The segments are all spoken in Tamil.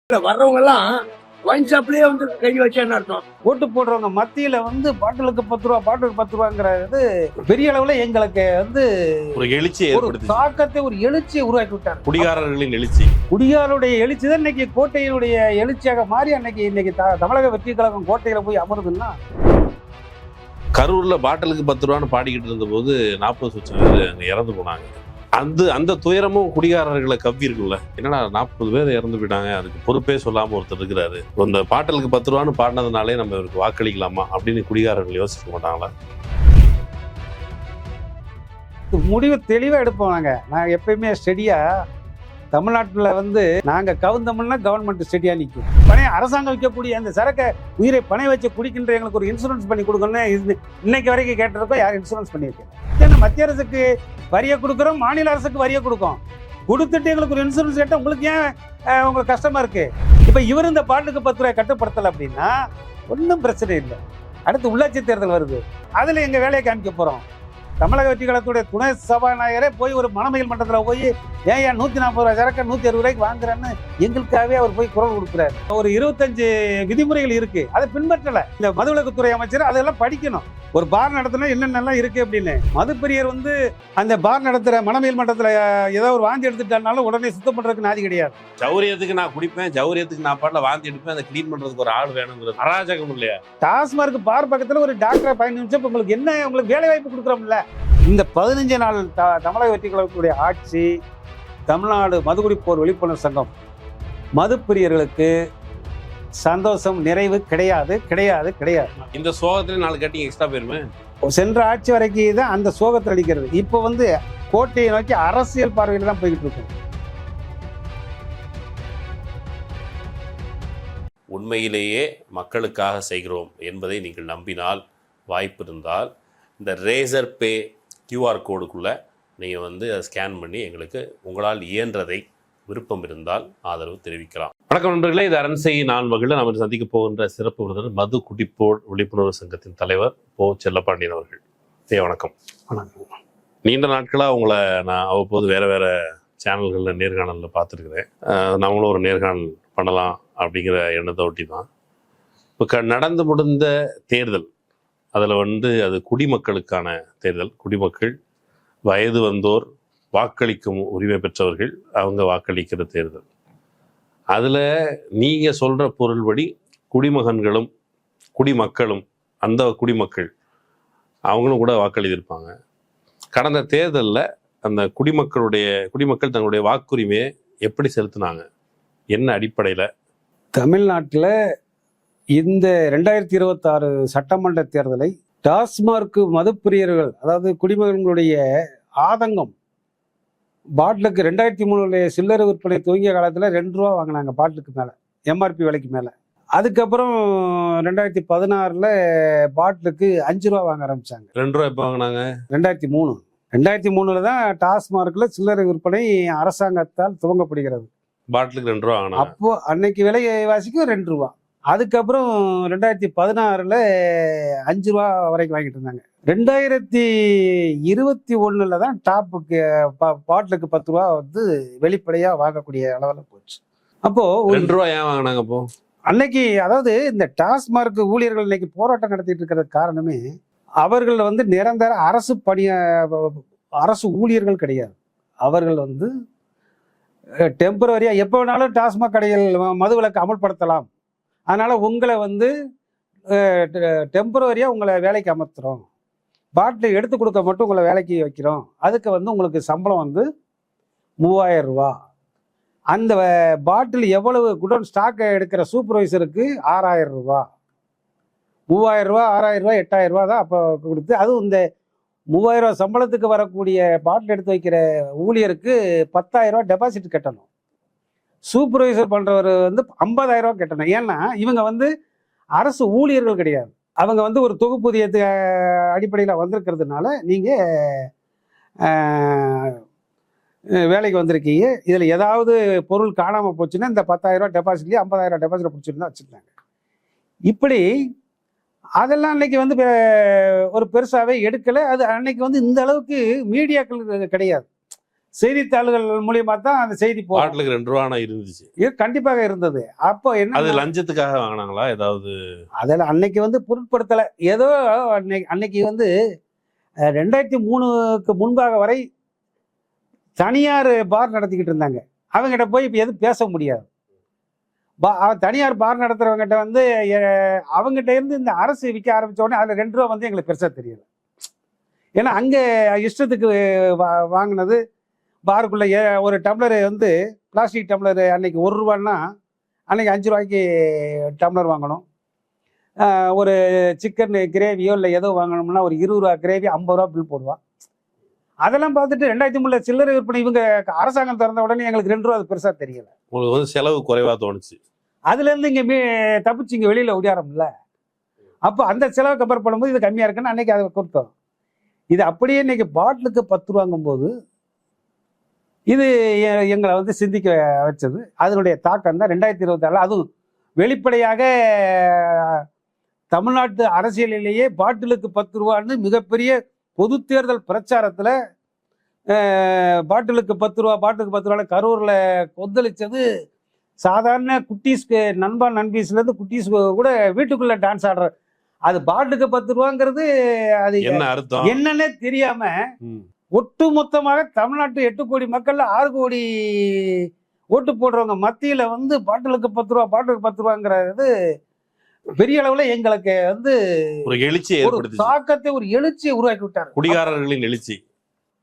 வர்றவங்க எல்லாம் ஒயின் ஷாப்லயே வந்து கை வச்சேன்னு அர்த்தம். ஓட்டு போடுறவங்க மத்தியில வந்து பாட்டிலுக்கு 10 ரூபா, பாட்டிலுக்கு 10 ரூபாங்கிறது பெரிய அளவுல எங்களுக்கு வந்து ஒரு எழுச்சியை ஒரு தாக்கத்தை, ஒரு எழுச்சியை உருவாக்கி விட்டாங்க. குடிகாரர்களின் எழுச்சி, குடிகாரருடைய எழுச்சி தான் இன்னைக்கு கோட்டையினுடைய எழுச்சியாக மாறி இன்னைக்கு தமிழக வெற்றி கழகம் கோட்டையில போய் அமருதுன்னா. கரூர்ல பாட்டிலுக்கு 10 ரூபான்னு பாடிக்கிட்டு இருந்த போது 40 லட்சம் பேர் அங்க இறந்து போனாங்க. அந்த துயரமும் குடிகாரர்களை கவ்வி இருக்குல்ல. என்னடா 40 பேர் இறந்து போயிட்டாங்க, அதுக்கு பொறுப்பே சொல்லாம ஒருத்தர் இருக்கிறாரு, அந்த பாட்டிலுக்கு 10 ரூபான்னு பாடினதுனாலே நம்ம இவருக்கு வாக்களிக்கலாமா அப்படின்னு குடிகாரர்கள் யோசிக்க மாட்டாங்களா? முடிவு தெளிவா எடுப்போம். நாங்க எப்பயுமே ஸ்டெடியா தமிழ்நாட்டில் வந்து நாங்கள் கவுந்தோம்னா கவர்மெண்ட் ஸ்டெடியாக நிற்கும். பணைய அரசாங்கம் விற்கக்கூடிய அந்த சரக்கை உயிரை பணைய வச்சு குடிக்கின்ற எங்களுக்கு ஒரு இன்சூரன்ஸ் பண்ணி கொடுக்கணும்னு இன்னைக்கு வரைக்கும் கேட்டிருக்கோம். யார் இன்சூரன்ஸ் பண்ணி வைக்கணும்? ஏன்னா மத்திய அரசுக்கு வரியை கொடுக்குறோம், மாநில அரசுக்கு வரியை கொடுத்துட்டு எங்களுக்கு ஒரு இன்சூரன்ஸ் கேட்டால் உங்களுக்கு ஏன் உங்களுக்கு கஷ்டமா இருக்கு? இப்போ இவர் இந்த பாட்டுக்கு 10 ரூபாய் கட்டுப்படுத்தலை அப்படின்னா ஒன்றும் பிரச்சனை இல்லை. அடுத்து உள்ளாட்சி தேர்தல் வருது, அதில் எங்கள் வேலையை காமிக்க போகிறோம். தமிழக வெற்றி கழகத்துடைய துணை சபாநாயகரே போய் ஒரு மணமையில் மன்றத்தில் போய் ஏன் 140 ரூபாய் சரக்கு 160 ரூபாய்க்கு வாங்குறேன்னு எங்களுக்காகவே அவர் போய் குரல் கொடுக்குறாரு. ஒரு 25 விதிமுறைகள் இருக்கு, அதை பின்பற்றலை இந்த மதுவிலக்குத்துறை அமைச்சர். அதெல்லாம் படிக்கணும். ஒரு பார் நடத்தினா என்னென்னலாம் இருக்கு அப்படின்னு. மதுப்பிரியர் வந்து அந்த பார் நடத்துற மணமையில் மன்றத்தில் ஏதோ ஒரு வாந்தி எடுத்துட்டாலும் உடனே சுத்தம் பண்றதுக்கு நாதி கிடையாது. ஜௌரியத்துக்கு நான் குடிப்பேன், ஜௌரியத்துக்கு நான் பாட்டில் வாந்தி எடுப்பேன், அதை கிளீன் பண்றதுக்கு ஒரு ஆள் வேணுங்கிறது அராஜகம் இல்லையா? டாஸ்மார்க் பார் பக்கத்துல ஒரு டாக்டரை 15 நிமிஷம் உங்களுக்கு என்ன உங்களுக்கு வேலை வாய்ப்பு கொடுக்குறோம்ல. இந்த 15 நாள் தமிழக வெற்றி கழகத்துடைய ஆட்சி, தமிழ்நாடு மதுகுடிப்போர் விழிப்புணர்வு சங்கம் மதுப்பிரியர்களுக்கு சந்தோஷம், நிறைவு கிடையாது கிடையாது கிடையாது. இந்த சோகத்துல 4 கட்டிங் எக்ஸ்ட்ரா போயிருமே. சென்ற ஆட்சி வரைக்கும் தான் அந்த சோகத்தை அளிக்கிறது. இப்போ வந்து கோட்டையை நோக்கி அரசியல் பார்வையில் தான் போய்கிட்டு இருக்கோம். உண்மையிலேயே மக்களுக்காக செய்கிறோம் என்பதை நீங்கள் நம்பினால், வாய்ப்பு இருந்தால் இந்த ரேசர் பே QR கோடுக்குள்ளே நீங்கள் வந்து அதை ஸ்கேன் பண்ணி எங்களுக்கு உங்களால் இயன்றதை விருப்பம் இருந்தால் ஆதரவு தெரிவிக்கலாம். வணக்கம் நண்பர்களே, இது அரண்சை நான் மகிழ. நம்ம சந்திக்க போகின்ற சிறப்பு விருந்தினர் மது குடிப்போர் விழிப்புணர்வு சங்கத்தின் தலைவர் போ. செல்லப்பாண்டியன் அவர்கள். வணக்கம். வணக்கம். நீண்ட நாட்களாக உங்களை நான் அவ்வப்போது வேறு சேனல்களில் நேர்காணலில் பார்த்துருக்குறேன். நம்மளும் ஒரு நேர்காணல் பண்ணலாம் அப்படிங்கிற எண்ணத்தை ஒட்டி தான். இப்போ நடந்து முடிந்த தேர்தல், அதில் வந்து அது குடிமக்களுக்கான தேர்தல். குடிமக்கள், வயது வந்தோர், வாக்களிக்கும் உரிமை பெற்றவர்கள், அவங்க வாக்களிக்கிற தேர்தல். அதில் நீங்கள் சொல்கிற பொருள்படி குடிமகன்களும் குடிமக்களும், அந்த குடிமக்கள் அவங்களும் கூட வாக்களித்திருப்பாங்க. கடந்த தேர்தலில் அந்த குடிமக்கள் தங்களுடைய வாக்குரிமையை எப்படி செலுத்தினாங்க, என்ன அடிப்படையில்? தமிழ்நாட்டில் இந்த 2026 சட்டமன்ற தேர்தலை டாஸ்மார்க் மதுப்பிரியர்கள், அதாவது குடிமகன்களுடைய ஆதங்கம். பாட்டிலுக்கு 2003 சில்லறை விற்பனை துவங்கிய காலத்தில் 2 ரூபா வாங்கினாங்க பாட்டிலுக்கு மேலே, எம்ஆர்பி விலைக்கு மேலே. அதுக்கப்புறம் 2016 பாட்டிலுக்கு 5 ரூபா வாங்க ஆரம்பிச்சாங்க. 2 ரூபா எப்போ வாங்கினாங்க? 2003 தான் டாஸ்மார்க்ல சில்லறை விற்பனை அரசாங்கத்தால் துவங்கப்படுகிறது. பாட்டிலுக்கு 2 ரூபா வாங்கினாங்க. அப்போ அன்னைக்கு விலைவாசிக்கு 2 ரூபா. அதுக்கப்புறம் 2016 5 ரூபா வரைக்கும் வாங்கிட்டு இருந்தாங்க. 2021 தான் டாப்புக்கு பாட்டிலுக்கு 10 ரூபா வந்து வெளிப்படையா வாங்கக்கூடிய அளவில் போச்சு. அப்போ 2 ரூபா ஏன் வாங்கினாங்க? அப்போ அன்னைக்கு, அதாவது இந்த டாஸ்மார்க் ஊழியர்கள் இன்னைக்கு போராட்டம் நடத்திட்டு இருக்கிறது காரணமே, அவர்கள் வந்து நிரந்தர அரசு ஊழியர்கள் கிடையாது. அவர்கள் வந்து டெம்பரரியா எப்போ வேணாலும் டாஸ்மாக் கடைகள் மதுவிலக்கு அமல்படுத்தலாம், அதனால உங்களை வந்து டெம்பரரியா உங்களை வேலைக்கு அமர்த்துறோம், பாட்டில் எடுத்து கொடுக்க மட்டும் உங்களை வேலைக்கு வைக்கிறோம், அதுக்கு வந்து உங்களுக்கு சம்பளம் வந்து 3000 ரூபா. அந்த பாட்டில் எவ்வளவு குடோன் ஸ்டாக்கை எடுக்கிற சூப்பர்வைசருக்கு 6000 ரூபா. 3000 ரூபா, 6000 ரூபா, 8000 ரூபா தான் அப்போ கொடுத்து, அதுவும் இந்த 3000 ரூபா சம்பளத்துக்கு வரக்கூடிய பாட்டில் எடுத்து வைக்கிற ஊழியருக்கு 10000 ரூபா டெபாசிட் கட்டணும். சூப்பர்வைசர் பண்ணுறவர் வந்து 50000 ரூபா கட்டணும். ஏன்னா இவங்க வந்து அரசு ஊழியர்கள் கிடையாது. அவங்க வந்து ஒரு தொகுப்பூதியத்து அடிப்படையில் வந்திருக்கிறதுனால நீங்கள் வேலைக்கு வந்திருக்கீங்க, இதில் ஏதாவது பொருள் காணாமல் போச்சுன்னா இந்த 10000 ரூபா டெபாசிட்லேயே 50000 ரூபா டெபாசிட் பிடிச்சிருந்தா வச்சுருந்தாங்க. இப்படி அதெல்லாம் அன்னைக்கு வந்து ஒரு பெருசாகவே எடுக்கலை. அது அன்னைக்கு வந்து இந்த அளவுக்கு மீடியாக்கள் கிடையாது. செய்தித்தாள்கள் மூலியமா தான் அந்த செய்தி போகும். பாட்டிலுக்கு 2 ரூபா இருந்துச்சு. இது கண்டிப்பாக இருந்தது. அப்போ அது என்ன லஞ்சத்துக்காக வாங்கினாங்களா ஏதாவது? அதில் அன்னைக்கு வந்து பொருட்படுத்தலை. ஏதோ அன்னைக்கு வந்து 2003க்கு முன்பாக வரை தனியார் பார் நடத்திக்கிட்டு இருந்தாங்க. அவங்ககிட்ட போய் இப்போ எதுவும் பேச முடியாது. தனியார் பார் நடத்துறவங்ககிட்ட வந்து அவங்ககிட்ட இருந்து இந்த அரசு விற்க ஆரம்பித்த உடனே அதில் 2 ரூபா வந்து எங்களுக்கு பெருசாக தெரியல. ஏன்னா அங்கே இஷ்டத்துக்கு வாங்கினது. பாருக்குள்ள ஒரு டம்ளர் வந்து பிளாஸ்டிக் டம்ளர் அன்னைக்கு 1 ரூபான்னா அன்னைக்கு 5 ரூபாய்க்கு டம்ளர் வாங்கணும். ஒரு சிக்கன் கிரேவியோ இல்லை ஏதோ வாங்கணும்னா ஒரு 20 ரூபா கிரேவி 50 ரூபா பில் போடுவான். அதெல்லாம் பார்த்துட்டு 2003 சில்லறை விற்பனை இவங்க அரசாங்கம் திறந்த உடனே எங்களுக்கு 2 ரூபா அது பெருசாக தெரியல. உங்களுக்கு வந்து செலவு குறைவாக தோணுச்சு. அதுலேருந்து இங்கே தப்பிச்சு இங்கே வெளியில் ஒடியாரம்ல. அப்போ அந்த செலவை கம்பேர் பண்ணும்போது இது கம்மியாக இருக்குன்னு அன்னைக்கு அதை கொடுத்தோம். இது அப்படியே இன்னைக்கு பாட்டிலுக்கு 10 ரூபாங்கும்போது இது எங்களை வந்து சிந்திக்க வச்சது. அதனுடைய தாக்கம் தான் 2024 அதுவும் வெளிப்படையாக தமிழ்நாட்டு அரசியலிலேயே பாட்டிலுக்கு 10 ரூபான்னு மிகப்பெரிய பொது தேர்தல் பிரச்சாரத்தில் பாட்டிலுக்கு 10 ரூபா பாட்டுக்கு 10 ரூபான்னு கரூரில் கொந்தளிச்சது. சாதாரண குட்டீஸ்க்கு நண்பீஸ்லேருந்து குட்டீஸ் கூட வீட்டுக்குள்ளே டான்ஸ் ஆடுற அது பாட்டுக்கு 10 ரூபாங்கிறது அது என்ன அர்த்தம் என்னன்னே தெரியாம ஒட்டு மொத்தமாக தமிழ்நாட்டு 8 கோடி மக்கள்ல 6 கோடி ஓட்டு போடுறவங்க மத்தியில வந்து பாட்டிலுக்கு 10 ரூபா பாட்டுக்கு 10 ரூபாங்கிறது பெரிய அளவுல எங்களுக்கு வந்து ஒரு எழுச்சியை தாக்கத்தை ஒரு எழுச்சியை உருவாக்கி விட்டார். குடிகாரர்களின் எழுச்சி,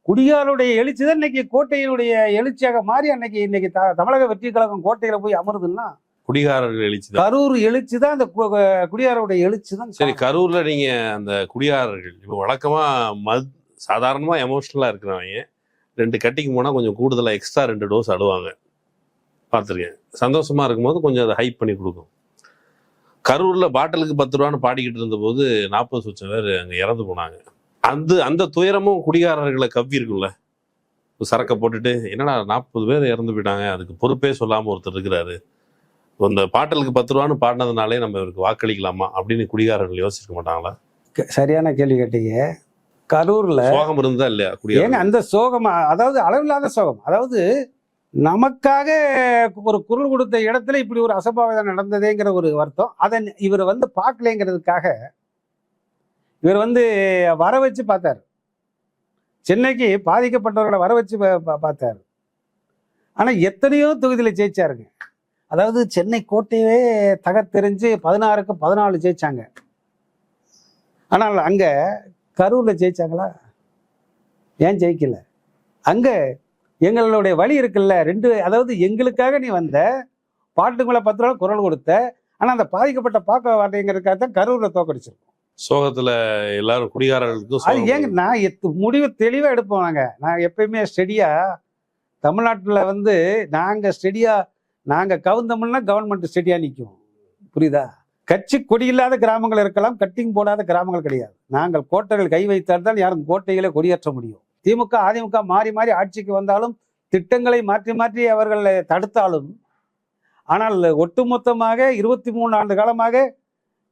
குடிகாரருடைய எழுச்சி தான் இன்னைக்கு கோட்டையினுடைய எழுச்சியாக மாறி இன்னைக்கு தமிழக வெற்றி கழகம் கோட்டையில போய் அமருதுன்னா குடிகாரர்கள் எழுச்சி தான். கரூர் எழுச்சி தான் அந்த குடிகாரருடைய எழுச்சி தான். சரி, கரூர்ல நீங்க அந்த குடிகாரர்கள் இப்போ வழக்கமா சாதாரணமா எமோஷனலா இருக்கிறவங்க 2 கட்டிக்கு போனா கொஞ்சம் கூடுதலா எக்ஸ்ட்ரா 2 டோஸ் அழுவாங்க, பார்த்துருக்கேன். சந்தோஷமா இருக்கும்போது கொஞ்சம் அதை ஹைப் பண்ணி கொடுக்கும். கரூர்ல பாட்டிலுக்கு 10 ரூபான்னு பாடிக்கிட்டு இருந்த போது 40 லட்சம் பேர் அங்க இறந்து போனாங்க. அந்த துயரமும் குடிகாரர்களை கவ்வி இருக்கும்ல. சரக்கை போட்டுட்டு என்னடா 40 பேர் இறந்து போயிட்டாங்க, அதுக்கு பொறுப்பே சொல்லாம ஒருத்தர் இருக்கிறாரு, இந்த பாட்டலுக்கு 10 ரூபான்னு பாடினதுனாலே நம்ம இவருக்கு வாக்களிக்கலாமா அப்படின்னு குடிகாரர்கள் யோசிக்க மாட்டாங்களா? சரியான கேள்வி கேட்டீங்க. கரூர்ல சோகம் இருந்தா இல்லையா குடிகாரங்க? அந்த சோகம் அதாவது அளவில்லாத சோகம். அதாவது நமக்காக ஒரு குரல் கொடுத்த இடத்துல இப்படி ஒரு அசம்பாவிதம் நடந்ததேங்கிற ஒரு வருத்தம். அதை இவர் வந்து பார்க்கலைங்கிறதுக்காக இவர் வந்து வர வச்சு பார்த்தார். சென்னைக்கு பாதிக்கப்பட்டவர்களை வர வச்சு பார்த்தார். ஆனா எத்தனையோ தொகுதியில் ஜெயிச்சாருங்க. அதாவது சென்னை கோட்டையவே தகர்த்தெறிஞ்சு 16க்கு 14 ஜெயிச்சாங்க. ஆனால் அங்க கரூர்ல ஜெயிச்சாங்களா? ஏன் ஜெயிக்கல? அங்க எங்களுடைய வழி இருக்குல்ல, 2 அதாவது எங்களுக்காக நீ வந்த பாட்டுக்குள்ள 10 ரூபா குரல் கொடுத்த, ஆனா அந்த பாதிக்கப்பட்ட பார்க்க வார்த்தைங்கிறதுக்காக தான் கரூர்ல தோக்கடிச்சிருக்கோம். சோகத்துல எல்லாரும் குடிகாரர்களுக்கும் அது ஏங்க நான் முடிவு தெளிவா எடுப்போம். நான் எப்பயுமே ஸ்டெடியா தமிழ்நாட்டுல வந்து நாங்க கவுந்தோம்னா கவர்மெண்ட் ஸ்டெடியா நிற்கும். புரியுதா? கட்சி கொடி இல்லாத கிராமங்கள் இருக்கலாம், கட்டிங் போடாத கிராமங்கள் கிடையாது. நாங்கள் கோட்டைகள் கை வைத்தால்தான் யாரும் கோட்டைகளை கொடியேற்ற முடியும். திமுக அதிமுக மாறி மாறி ஆட்சிக்கு வந்தாலும் திட்டங்களை மாற்றி மாற்றி அவர்கள் தடுத்தாலும், ஆனால் ஒட்டுமொத்தமாக 23 ஆண்டு காலமாக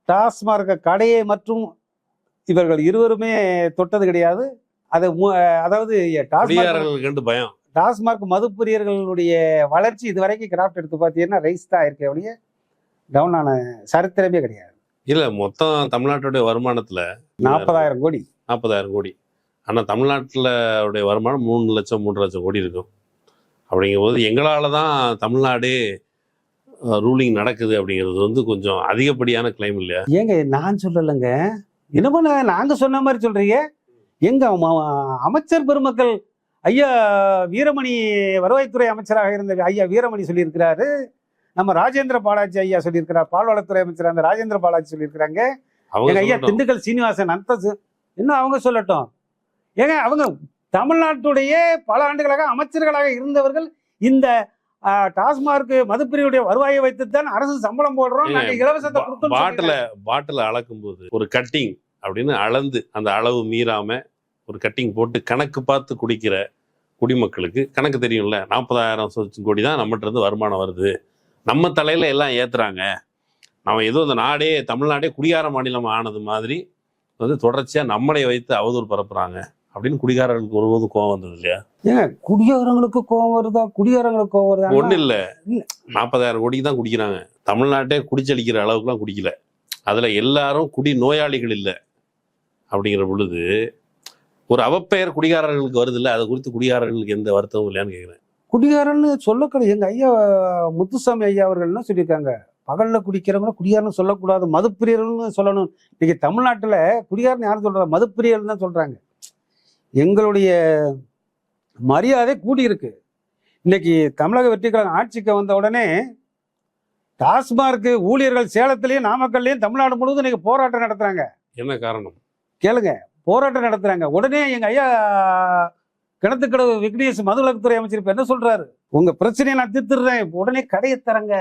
டாஸ்மார்க் கடையை மற்றும் இவர்கள் இருவருமே தொட்டது கிடையாது. அதாவது டாஸ்மார்க் மதுப்பிரியர்களுடைய வளர்ச்சி இதுவரைக்கும் கிராஃப்ட் எடுத்து பார்த்தீங்கன்னா ரைஸ் தான் இருக்கே ஒழிய டவுன் ஆன சரித்திரமே கிடையாது. இல்ல, மொத்தம் தமிழ்நாட்டுடைய வருமானத்துல 40,000 கோடி. 40,000 கோடி. ஆனா தமிழ்நாட்டுல வருமானம் 3 லட்சம் 3 லட்சம் கோடி இருக்கும். அப்படிங்கும் போது எங்களால தான் தமிழ்நாடே ரூலிங் நடக்குது அப்படிங்கிறது வந்து கொஞ்சம் அதிகப்படியான கிளைம் இல்லையா? ஏங்க நான் சொல்லலைங்க, என்னமோ நாங்க சொன்ன மாதிரி சொல்றீங்க. எங்க அமைச்சர் பெருமக்கள் ஐயா வீரமணி, வருவாய்த்துறை அமைச்சராக இருந்த ஐயா வீரமணி சொல்லியிருக்கிறாரு. நம்ம ராஜேந்திர பாலாஜி ஐயா சொல்லியிருக்கிறார், பால்வளத்துறை அமைச்சர் அந்த ராஜேந்திர பாலாஜி சொல்லியிருக்கிறாங்க. எங்க ஐயா திண்டுக்கல் சீனிவாசன் இன்னும் அவங்க சொல்லட்டும். ஏங்க அவங்க தமிழ்நாட்டுடைய பல ஆண்டுகளாக அமைச்சர்களாக இருந்தவர்கள் இந்த டாஸ்மார்க் மதுப்பிரிவுடைய வருவாயை வைத்துத்தான் அரசு சம்பளம் போடுறோம், நாங்க இலவசத்தை கொடுத்தோம். பாட்டில் அளக்கும் போது ஒரு கட்டிங் அப்படின்னு அளந்து அந்த அளவு மீறாம ஒரு கட்டிங் போட்டு கணக்கு பார்த்து குடிக்கிற குடிமக்களுக்கு கணக்கு தெரியும்ல. 40,000 கோடி தான் நம்மகிட்ட இருந்து வருமானம் வருது, நம்ம தலையில எல்லாம் ஏத்துறாங்க, நம்ம ஏதோ இந்த தமிழ்நாடே குடியார மாநிலம் ஆனது மாதிரி வந்து தொடர்ச்சியா நம்மளை வைத்து அவதூறு பரப்புறாங்க அப்படின்னு குடிகாரர்களுக்கு ஒருபோது கோவம் வந்தது இல்லையா? ஏங்க குடியாரங்களுக்கு கோவம் வருதா? குடியாரங்களுக்கு கோவம் வருதா? ஒன்றும் இல்லை, 40,000 கோடிக்கு தான் குடிக்கிறாங்க. தமிழ்நாட்டே குடிச்சளிக்கிற அளவுக்குலாம் குடிக்கல. அதில் எல்லாரும் குடி நோயாளிகள் இல்லை அப்படிங்கிற பொழுது ஒரு அவப்பெயர் குடிகாரர்களுக்கு வருது இல்லை, அதை குறித்து குடிகாரர்களுக்கு எந்த வருத்தமும் இல்லையான்னு கேட்குறேன். குடிகாரன்னு சொல்லக்கூடாது. எங்க ஐயா முத்துசாமி ஐயா அவர்கள் என்ன சொல்லியிருக்காங்க, பகல்ல குடிக்கிறவங்க குடியாரன்னு சொல்லக்கூடாது, மதுப்பிரியர்கள்னு சொல்லணும். இன்னைக்கு தமிழ்நாட்டுல குடியாரன்னு யாரும் சொல்றாங்க, மதுப்பிரியர்கள் தான் சொல்றாங்க. எங்களுடைய மரியாதை கூடியிருக்கு. இன்னைக்கு தமிழக வெற்றி கழகம் ஆட்சிக்கு வந்த உடனே டாஸ்மார்க் ஊழியர்கள் சேலத்திலையும் நாமக்கல்லையும் தமிழ்நாடு முழுவதும் இன்னைக்கு போராட்டம் நடத்துறாங்க. என்ன காரணம் கேளுங்க, போராட்டம் நடத்துறாங்க. உடனே எங்க ஐயா கிணத்துக்கடவு விக்னேஷ் மதுவிலக்குத்துறை அமைச்சர் இப்ப என்ன சொல்றாரு, உங்க பிரச்சனையை நான் தீர்த்துடுறேன், உடனே கடையை தரங்க,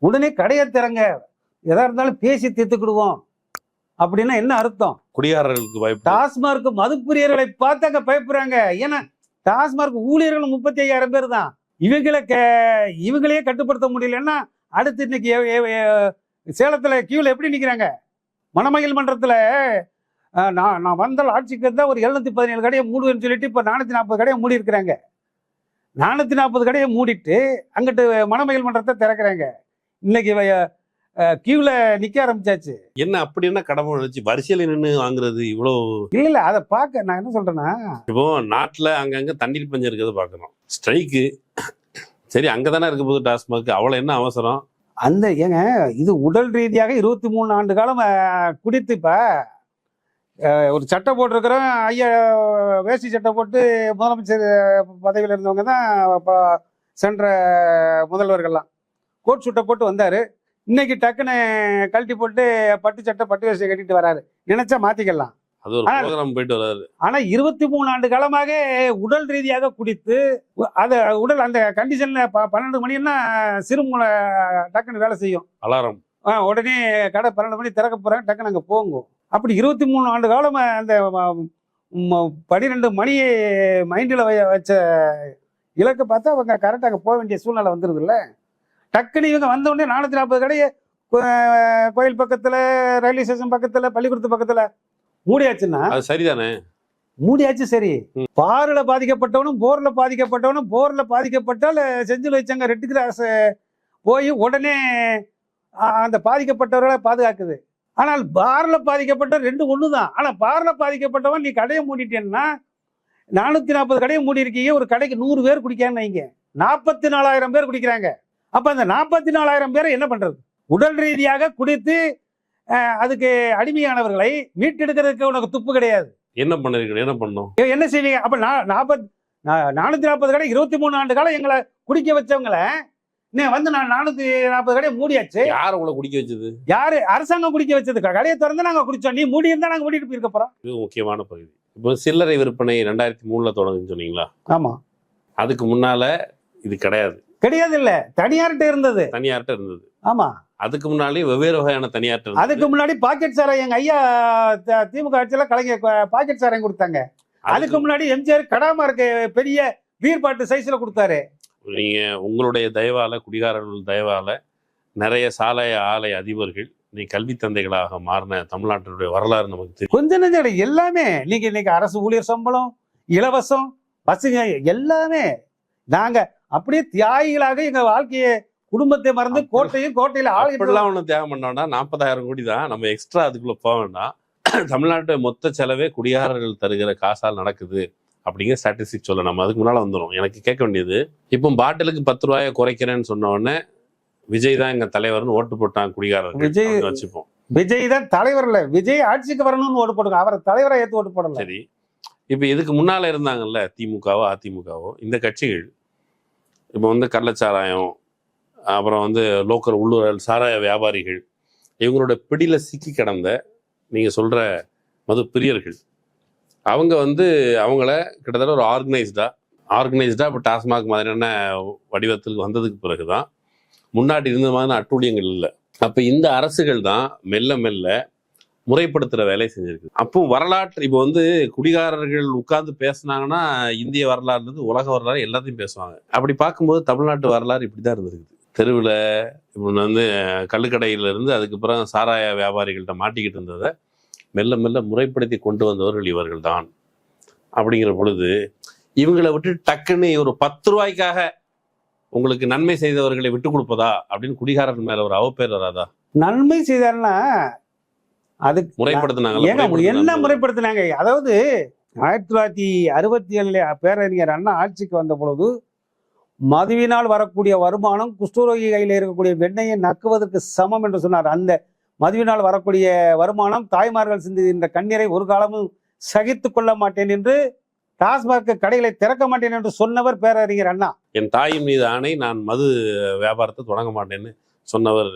உடனே கடையை தரங்க, எதா இருந்தாலும் பேசி தீர்த்துக்கிடுவோம் அப்படின்னா என்ன அர்த்தம்? குடிகாரர்களுக்கு பயப்பட டாஸ்மார்க் மதுப்பிரியர்களை பார்த்து அங்க பயப்படுறாங்க. ஏன்னா டாஸ்மார்க் ஊழியர்கள் 35,000 பேர் தான். இவங்களையே கட்டுப்படுத்த முடியலன்னா அடுத்து இன்னைக்கு சேலத்துல கியூல எப்படி நிக்கிறாங்க? மணமகிழ் மன்றத்துல நான் வந்தால் ஆட்சிக்கு இருந்தால் ஒரு 717 கடையை மூடுவேன்னு சொல்லிட்டு இப்போ 440 கடையை மூடி இருக்கிறாங்க. 440 கடையை மூடிட்டு அங்கிட்டு மணமகிழ் மன்றத்தை திறக்கிறாங்க. இன்னைக்கு கியூல நிக்க ஆரம்பிச்சாச்சு. என்ன அப்படி என்ன கடமை நினைச்சு வரிசையில நின்று வாங்குறது இவ்வளோ? இல்ல அதை பார்க்க நான் என்ன சொல்றேன்னா, இப்போ நாட்டுல அங்கங்க தண்ணீர் பஞ்சம் இருக்கிறத பார்க்கணும். ஸ்ட்ரைக்கு சரி அங்கதானே இருக்க போது டாஸ்மாக், அவ்வளவு என்ன அவசரம்? அந்த ஏங்க இது உடல் ரீதியாக 23 ஆண்டு காலம் குடித்து இப்ப ஒரு சட்டை போட்டிருக்கிறோம். ஐயா வேஷ்டி சட்டை போட்டு முதலமைச்சர் பதவியில் இருந்தவங்க தான் சென்ற முதல்வர்கள்லாம் கோட் சூட்டை போட்டு வந்தாரு. இன்னைக்கு டக்குன்னு கழட்டி போட்டு பட்டு சட்டை பட்டு வேஷ்டி கட்டிட்டு வராரு. நினைச்சா மாத்திக்கலாம். அது ஒரு ப்ரோகிராம் போயிட்டு வராரு. ஆனா 23 ஆண்டு காலமாக உடல் ரீதியாக குடித்து அது உடல் அந்த கண்டிஷன்ல 12 மணின்னா சிறுமூளை டக்குன்னு வேலை செய்யும், அலாரம். உடனே கடை 12 மணி திறக்க போறாங்க, டக்குன்னு அங்க போங்கும். அப்படி 23 ஆண்டு காலம் அந்த 12 மணியை மைண்டில் வச்ச இலக்கை பார்த்தா அவங்க கரெக்டாக போக வேண்டிய சூழ்நிலை வந்துருது இல்லை. டக்குன்னு இவங்க வந்த உடனே 440 கடையை கோயில் பக்கத்துல, ரயில்வே ஸ்டேஷன் பக்கத்துல, பள்ளிக்கூடத்து பக்கத்துல மூடியாச்சுன்னா அது சரிதானே? மூடியாச்சு சரி. பாருல பாதிக்கப்பட்டவனும் போர்ல பாதிக்கப்பட்டவனும் போர்ல பாதிக்கப்பட்டால் செஞ்சில் வச்சாங்க ரெட் கிராஸ் போய் உடனே அந்த பாதிக்கப்பட்டவர்களை பாதுகாக்குது. ஆனால் பார்ல பாதிக்கப்பட்டவர் ரெண்டு ஒண்ணுதான். ஆனா பார்ல பாதிக்கப்பட்டவன் நீ கடையை மூடிட்டேன்னா 440 கடையை மூடி இருக்கீங்க, ஒரு கடைக்கு 100 பேர் குடிக்கான்னு வைங்க, 44,000 பேர் குடிக்கிறாங்க. அப்ப அந்த 44,000 பேரை என்ன பண்றது? உடல் ரீதியாக குடித்து அதுக்கு அடிமையானவர்களை மீட்டெடுக்கிறதுக்கு உனக்கு துப்பு கிடையாது. என்ன பண்ணுறீங்க? என்ன பண்ணோம்? என்ன செய்வீங்க? அப்ப 440 கடை 23 ஆண்டு காலம் எங்களை குடிக்க வச்சவங்களை வந்து நான் 440 கடையை மூடியாச்சு. யார் உங்களை குடிக்க வச்சது? யாரு? அரசாங்கம் குடிக்க வச்சது. கடையை திறந்து நாங்க குடிச்சோம், நீ மூடி இருந்தா நாங்க மூடிட்டு போயிருக்க போறோம். இது முக்கியமான பகுதி. இப்போ சில்லறை விற்பனை 2003 தொடங்குன்னு சொன்னீங்களா? ஆமா. அதுக்கு முன்னால இது கிடையாது. கிடையாது இல்ல, தனியார்கிட்ட இருந்தது. தனியார்கிட்ட இருந்தது. ஆமா. அதுக்கு முன்னாடி வெவ்வேறு வகையான தனியார்கிட்ட இருந்தது. அதுக்கு முன்னாடி பாக்கெட் சாராயம் எங்க ஐயா திமுக ஆட்சியில கலைஞர் பாக்கெட் சாராயம் கொடுத்தாங்க. அதுக்கு முன்னாடி எம்ஜிஆர் கடாம இருக்க பெரிய பீர் பாட்டு சைஸ்ல கொடுத்தாரு. நீங்க உங்களுடைய தயவால, குடிகாரர்கள் தயவால நிறைய சாலை ஆலை அதிபர்கள் நீ கல்வி தந்தைகளாக மாறின தமிழ்நாட்டினுடைய வரலாறு நமக்கு தெரியும். கொஞ்ச நெஞ்ச எல்லாமே நீங்க இன்னைக்கு அரசு ஊழியர் சம்பளம், இலவசம், பசுங்க எல்லாமே நாங்க அப்படியே தியாகிகளாக எங்க வாழ்க்கையை குடும்பத்தை மறந்து கோட்டையில ஆளுலாம் ஒன்றும் தியாகம் பண்ணோம்னா 40,000 கோடி தான். நம்ம எக்ஸ்ட்ரா அதுக்குள்ள போக வேண்டாம். தமிழ்நாட்டு மொத்த செலவே குடிகாரர்கள் தருகிற காசால் நடக்குது அப்படிங்கிற ஸ்டாட்டிஸ்டிக் சொல்ல நம்ம அதுக்கு முன்னால வந்துடும். எனக்கு கேட்க வேண்டியது, இப்போ பாட்டிலுக்கு 10 ரூபாயை குறைக்கிறேன்னு சொன்ன உடனே விஜய் தான் எங்க தலைவர்னு ஓட்டு போட்டான் குடிகாரர்கள். விஜய் வச்சுப்போம், விஜய் தான் தலைவர் இல்ல, விஜய் ஆட்சிக்கு வரணும்னு ஓட்டு போடுங்க, அவரை தலைவரை ஏற்று ஓட்டு போடலாம். சரி, இப்போ இதுக்கு முன்னால இருந்தாங்கல்ல திமுகவோ அதிமுகவோ இந்த கட்சிகள், இப்போ கள்ளச்சாராயம், அப்புறம் லோக்கல் உள்ளூர் சாராய வியாபாரிகள், இவங்களோட பிடியில சிக்கி கிடந்த நீங்க சொல்ற மது பிரியர்கள், அவங்க அவங்கள கிட்டத்தட்ட ஒரு ஆர்கனைஸ்டா இப்போ டாஸ்மாக் மாதிரியான வடிவத்தில் வந்ததுக்கு பிறகுதான் முன்னாடி இருந்த மாதிரி அட்டூழியங்கள் இல்லை. அப்போ இந்த அரசுகள் தான் மெல்ல மெல்ல முறைப்படுத்துகிற வேலையை செஞ்சிருக்கு. அப்போ வரலாற்று இப்போ குடிகாரர்கள் உட்கார்ந்து பேசினாங்கன்னா இந்திய வரலாறுலேருந்து உலக வரலாறு எல்லாத்தையும் பேசுவாங்க. அப்படி பார்க்கும்போது தமிழ்நாட்டு வரலாறு இப்படி தான் இருந்திருக்குது. தெருவில் இப்போ கள்ளுக்கடையிலிருந்து அதுக்கப்புறம் சாராய வியாபாரிகள்கிட்ட மாட்டிக்கிட்டு இருந்ததை மெல்ல மெல்ல முறைப்படுத்தி கொண்டு வந்தவர்கள் இவர்கள் தான். அப்படிங்கிற பொழுது இவங்களை விட்டு டக்குன்னு ஒரு 10 ரூபாய்க்காக உங்களுக்கு நன்மை செய்தவர்களை விட்டு கொடுப்பதா அப்படின்னு குடிகாரன் மேல ஒரு அவப்பேர் வராதா? நன்மை செய்தாருன்னா அது முறைப்படுத்தினாங்க. என்ன முறைப்படுத்தினாங்க? அதாவது 1967 பேரறிஞர் அண்ணா ஆட்சிக்கு வந்த பொழுது மதுவினால் வரக்கூடிய வருமானம் குஷ்டரோகி கையில் இருக்கக்கூடிய வெண்ணெயை நக்குவதற்கு சமம் என்று சொன்னார். அந்த மதுவினால் வரக்கூடிய வருமானம் தாய்மார்கள் சிந்துகின்ற கண்ணீரை ஒரு காலமும் சகித்து கொள்ள மாட்டேன் என்று டாஸ்மாக் கடைகளை திறக்க மாட்டேன் என்று சொன்னவர் பேரறிஞர் அண்ணா. என் தாயின் மீது ஆணை, நான் மது வியாபாரத்தை தொடங்க மாட்டேன்னு சொன்னவர்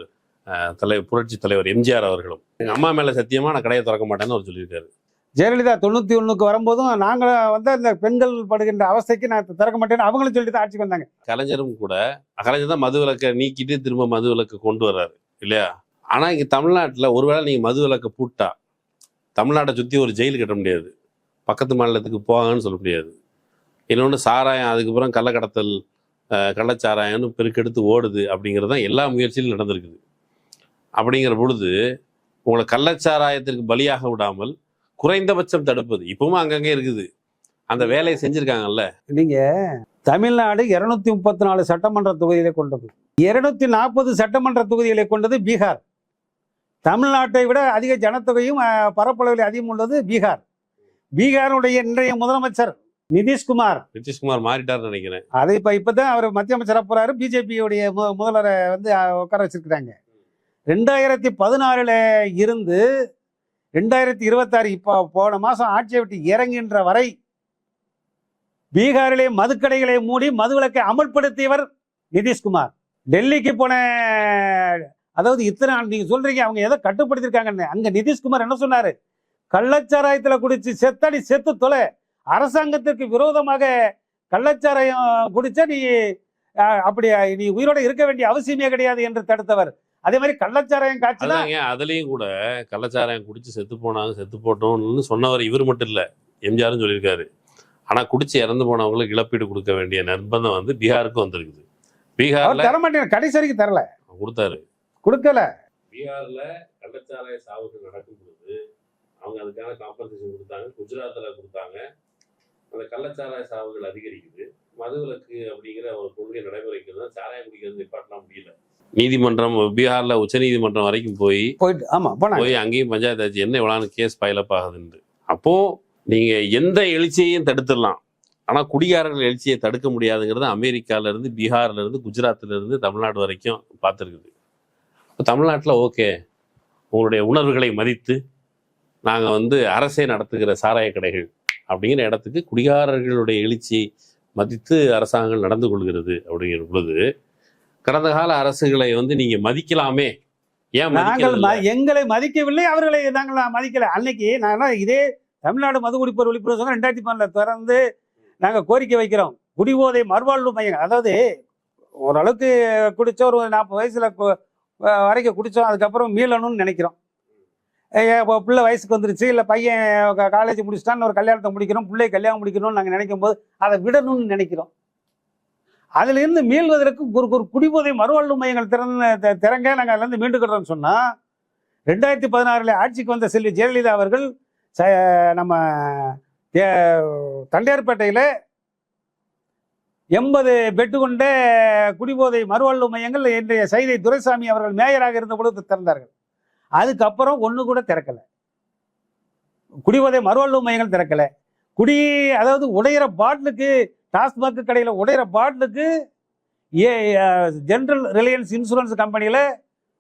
புரட்சி தலைவர் எம்ஜிஆர் அவர்களும். எங்க அம்மா மேல சத்தியமா நான் கடையை திறக்க மாட்டேன்னு அவர் சொல்லியிருக்காரு. ஜெயலலிதா 91 வரும்போதும் நாங்கள் வந்து அந்த பெண்கள் படுகின்ற அவஸ்தைக்கு நான் திறக்க மாட்டேன்னு அவங்களும் சொல்லிட்டு தான் ஆட்சிக்கு வந்தாங்க. கலைஞரும் கூட கலைஞர் தான் மது விலக்கை நீக்கிட்டு திரும்ப மது விலக்கு கொண்டு வர்றாரு இல்லையா? ஆனா இங்க தமிழ்நாட்டில் ஒருவேளை நீங்க மது விலக்கை பூட்டா தமிழ்நாட்டை சுத்தி ஒரு ஜெயில் கட்ட முடியாது, பக்கத்து மாநிலத்துக்கு போகான்னு சொல்ல முடியாது. இன்னொன்று சாராயம், அதுக்கப்புறம் கள்ளக்கடத்தல், கள்ளச்சாராயம்னு பெருக்கெடுத்து ஓடுது அப்படிங்கிறது தான் எல்லா முயற்சியிலும் நடந்திருக்குது. அப்படிங்கிற பொழுது உங்களை கள்ளச்சாராயத்திற்கு பலியாக விடாமல் குறைந்தபட்சம் தடுப்பது இப்பவும் அங்கங்கே இருக்குது. அந்த வேலையை செஞ்சிருக்காங்கல்ல. நீங்க தமிழ்நாடு 234 சட்டமன்ற தொகுதிகளை கொண்டது, 240 சட்டமன்ற தொகுதிகளை கொண்டது பீகார். தமிழ்நாட்டை விட அதிக ஜனத்தொகையும் பரப்பளவில் அதிகம் உள்ளது பீகார். பீகாருடைய இன்றைய முதலமைச்சர் நிதிஷ்குமார் மாறிட்டார் நினைக்கிறேன். அது இப்பதான் அவர் மத்திய அமைச்சராக போறாரு. பிஜேபியுடைய முதல்வரை வந்து உட்கார வச்சிருக்கிறாங்க. 2016 இருந்து 2026 இப்போ போன மாசம் ஆட்சியை விட்டு இறங்குகின்ற வரை பீகாரிலே மதுக்கடைகளை மூடி மதுவிலக்கை அமல்படுத்தியவர் நிதிஷ்குமார். டெல்லிக்கு போன, அதாவது இத்தனை நீங்க சொல்றீங்க அவங்க ஏதோ கட்டுப்படுத்திருக்காங்கன்னு, அங்க நிதிஷ்குமார் என்ன சொன்னாரு? கள்ளச்சாராயத்துல குடிச்சு செத்தடி செத்து தொலை, அரசாங்கத்திற்கு விரோதமாக கள்ளச்சாராயம் குடிச்சா நீ அப்படி நீ உயிரோட இருக்க வேண்டிய அவசியமே கிடையாது என்று தடுத்தவர். அதே மாதிரி கள்ளச்சாராயம் காய்ச்சலாம், அதுலயும் கூட கள்ளச்சாராயம் குடிச்சு செத்து போனாங்க, செத்து போட்டோம்னு சொன்னவர் இவர் மட்டும் இல்ல, எம்ஜிஆரும் சொல்லியிருக்காரு. ஆனா குடிச்சு இறந்து போனவங்களுக்கு இழப்பீடு கொடுக்க வேண்டிய நிர்பந்தம் வந்து பீகாருக்கு வந்திருக்குது. பீகார்ல தரமாட்டேன், கடைசி வரைக்கும் தரல, கொடுத்தாரு, கொடுக்கல. பீகார்ல கள்ளச்சாராய சாவுகள் நடக்கும் பொழுது அவங்க அதுக்கான காம்பன்சேஷன் கொடுத்தாங்க, குஜராத்தில் கொடுத்தாங்க. அந்த கள்ளச்சாராய சாவுகள் அதிகரிக்குது. மதுவிலக்கு அப்படிங்கிற ஒரு கொள்கை நடைமுறைக்கு தான் சாராயம் குடிக்கிறது நிப்பாட்டலாம் முடியல. நீதிமன்றம் பீகார்ல உச்ச நீதிமன்றம் வரைக்கும் போய் அங்கேயும் பஞ்சாயத்து ஆச்சு, என்ன எவ்வளவு கேஸ் பைலப் ஆகுதுன்னு. அப்போ நீங்க எந்த எழுச்சியையும் தடுத்துடலாம், ஆனா குடிகாரர்கள் எழுச்சியை தடுக்க முடியாதுங்கிறது அமெரிக்கால இருந்து, பீகார்ல இருந்து, குஜராத்ல இருந்து தமிழ்நாடு வரைக்கும் பார்த்துருக்குது. இப்போ தமிழ்நாட்டில் ஓகே, உங்களுடைய உணர்வுகளை மதித்து நாங்கள் வந்து அரசே நடத்துகிற சாராய கடைகள் அப்படிங்கிற இடத்துக்கு குடிகாரர்களுடைய எழுச்சியை மதித்து அரசாங்கம் நடந்து கொள்கிறது அப்படிங்கிற பொழுது கடந்த கால அரசுகளை வந்து நீங்க மதிக்கலாமே, ஏன் எங்களை மதிக்கவில்லை, அவர்களை நாங்கள் மதிக்கல. அன்னைக்கு நான் இதே தமிழ்நாடு மது குடிப்போர் விழிப்புணர்வு 2012 திறந்து நாங்கள் கோரிக்கை வைக்கிறோம். குடிபோதை மறுவாழ்வு மையம், அதாவது ஓரளவுக்கு குடிச்சோம், ஒரு 40 வயசுல வரைக்கும் குடித்தோம், அதுக்கப்புறம் மீளணும்னு நினைக்கிறோம். பிள்ளை வயசுக்கு வந்துருச்சு, இல்லை பையன் காலேஜ் முடிச்சுட்டான்னு ஒரு கல்யாணத்தை முடிக்கிறோம், பிள்ளை கல்யாணம் முடிக்கணும்னு நாங்கள் நினைக்கும் போது அதை விடணும்னு நினைக்கிறோம். அதிலிருந்து மீள்வதற்கு ஒரு குடிபோதை மறுவாழ்வு மையங்கள் திறங்க நாங்கள் அதுலேருந்து மீண்டுக்கிறோம்னு சொன்னால் 2016 ஆட்சிக்கு வந்த செல்வி ஜெயலலிதா அவர்கள் நம்ம தண்டையார்பேட்டையில் 80 பெட்டு கொண்ட குடிபோதை மறுவாழ்வு மையங்கள் இன்றைய சைதை துரைசாமி அவர்கள் மேயராக இருந்த பொழுது திறந்தார்கள். அதுக்கப்புறம் ஒன்று கூட திறக்கலை, குடிபோதை மறுவாழ்வு மையங்கள் திறக்கலை. அதாவது உடையிற பாட்டிலுக்கு, டாஸ்மாக் கடையில் உடையிற பாட்டிலுக்கு ஜெனரல் ரிலையன்ஸ் இன்சூரன்ஸ் கம்பெனியில்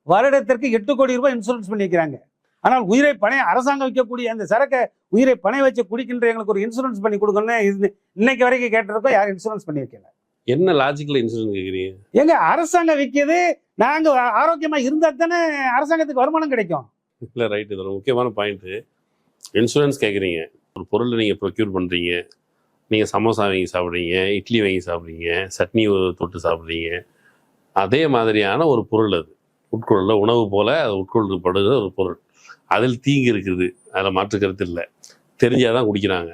வருடத்திற்கு 8 கோடி ரூபாய் இன்சூரன்ஸ் பண்ணி வைக்கிறாங்க. ஆனால் உயிரை அரசாங்கம் வைக்கக்கூடிய அந்த சரக்கை உயிரை பணை வச்சு குடிக்கின்ற எங்களுக்கு ஒரு இன்சூரன்ஸ் பண்ணி கொடுக்கணும்னு இன்னைக்கு வரைக்கும் கேட்டிருக்கோம், யாரும் இன்சூரன்ஸ் பண்ணி வைக்கல. என்ன லாஜிக்கல இன்சூரன்ஸ் கேட்குறீங்க? எங்க அரசாங்கம் விற்கிது, நாங்க ஆரோக்கியமா இருந்தா தானே அரசாங்கத்துக்கு வருமானம் கிடைக்கும். இல்லை ரைட், இது ஒரு முக்கியமான பாயிண்ட். இன்சூரன்ஸ் கேட்குறீங்க, ஒரு பொருளை நீங்கள் ப்ரொக்யூர் பண்ணுறீங்க, நீங்கள் சமோசா வாங்கி சாப்பிட்றீங்க, இட்லி வாங்கி சாப்பிட்றீங்க, சட்னி தொட்டு சாப்பிட்றீங்க, அதே மாதிரியான ஒரு பொருள் அது உட்கொள்ள உணவு போல அது உட்கொள்ளப்படுகிற ஒரு பொருள். அதில் தீங்கு இருக்குது, அதில் மாற்றுக்கருத்து இல்லை, தெரிஞ்சாதான் குடிக்கிறாங்க.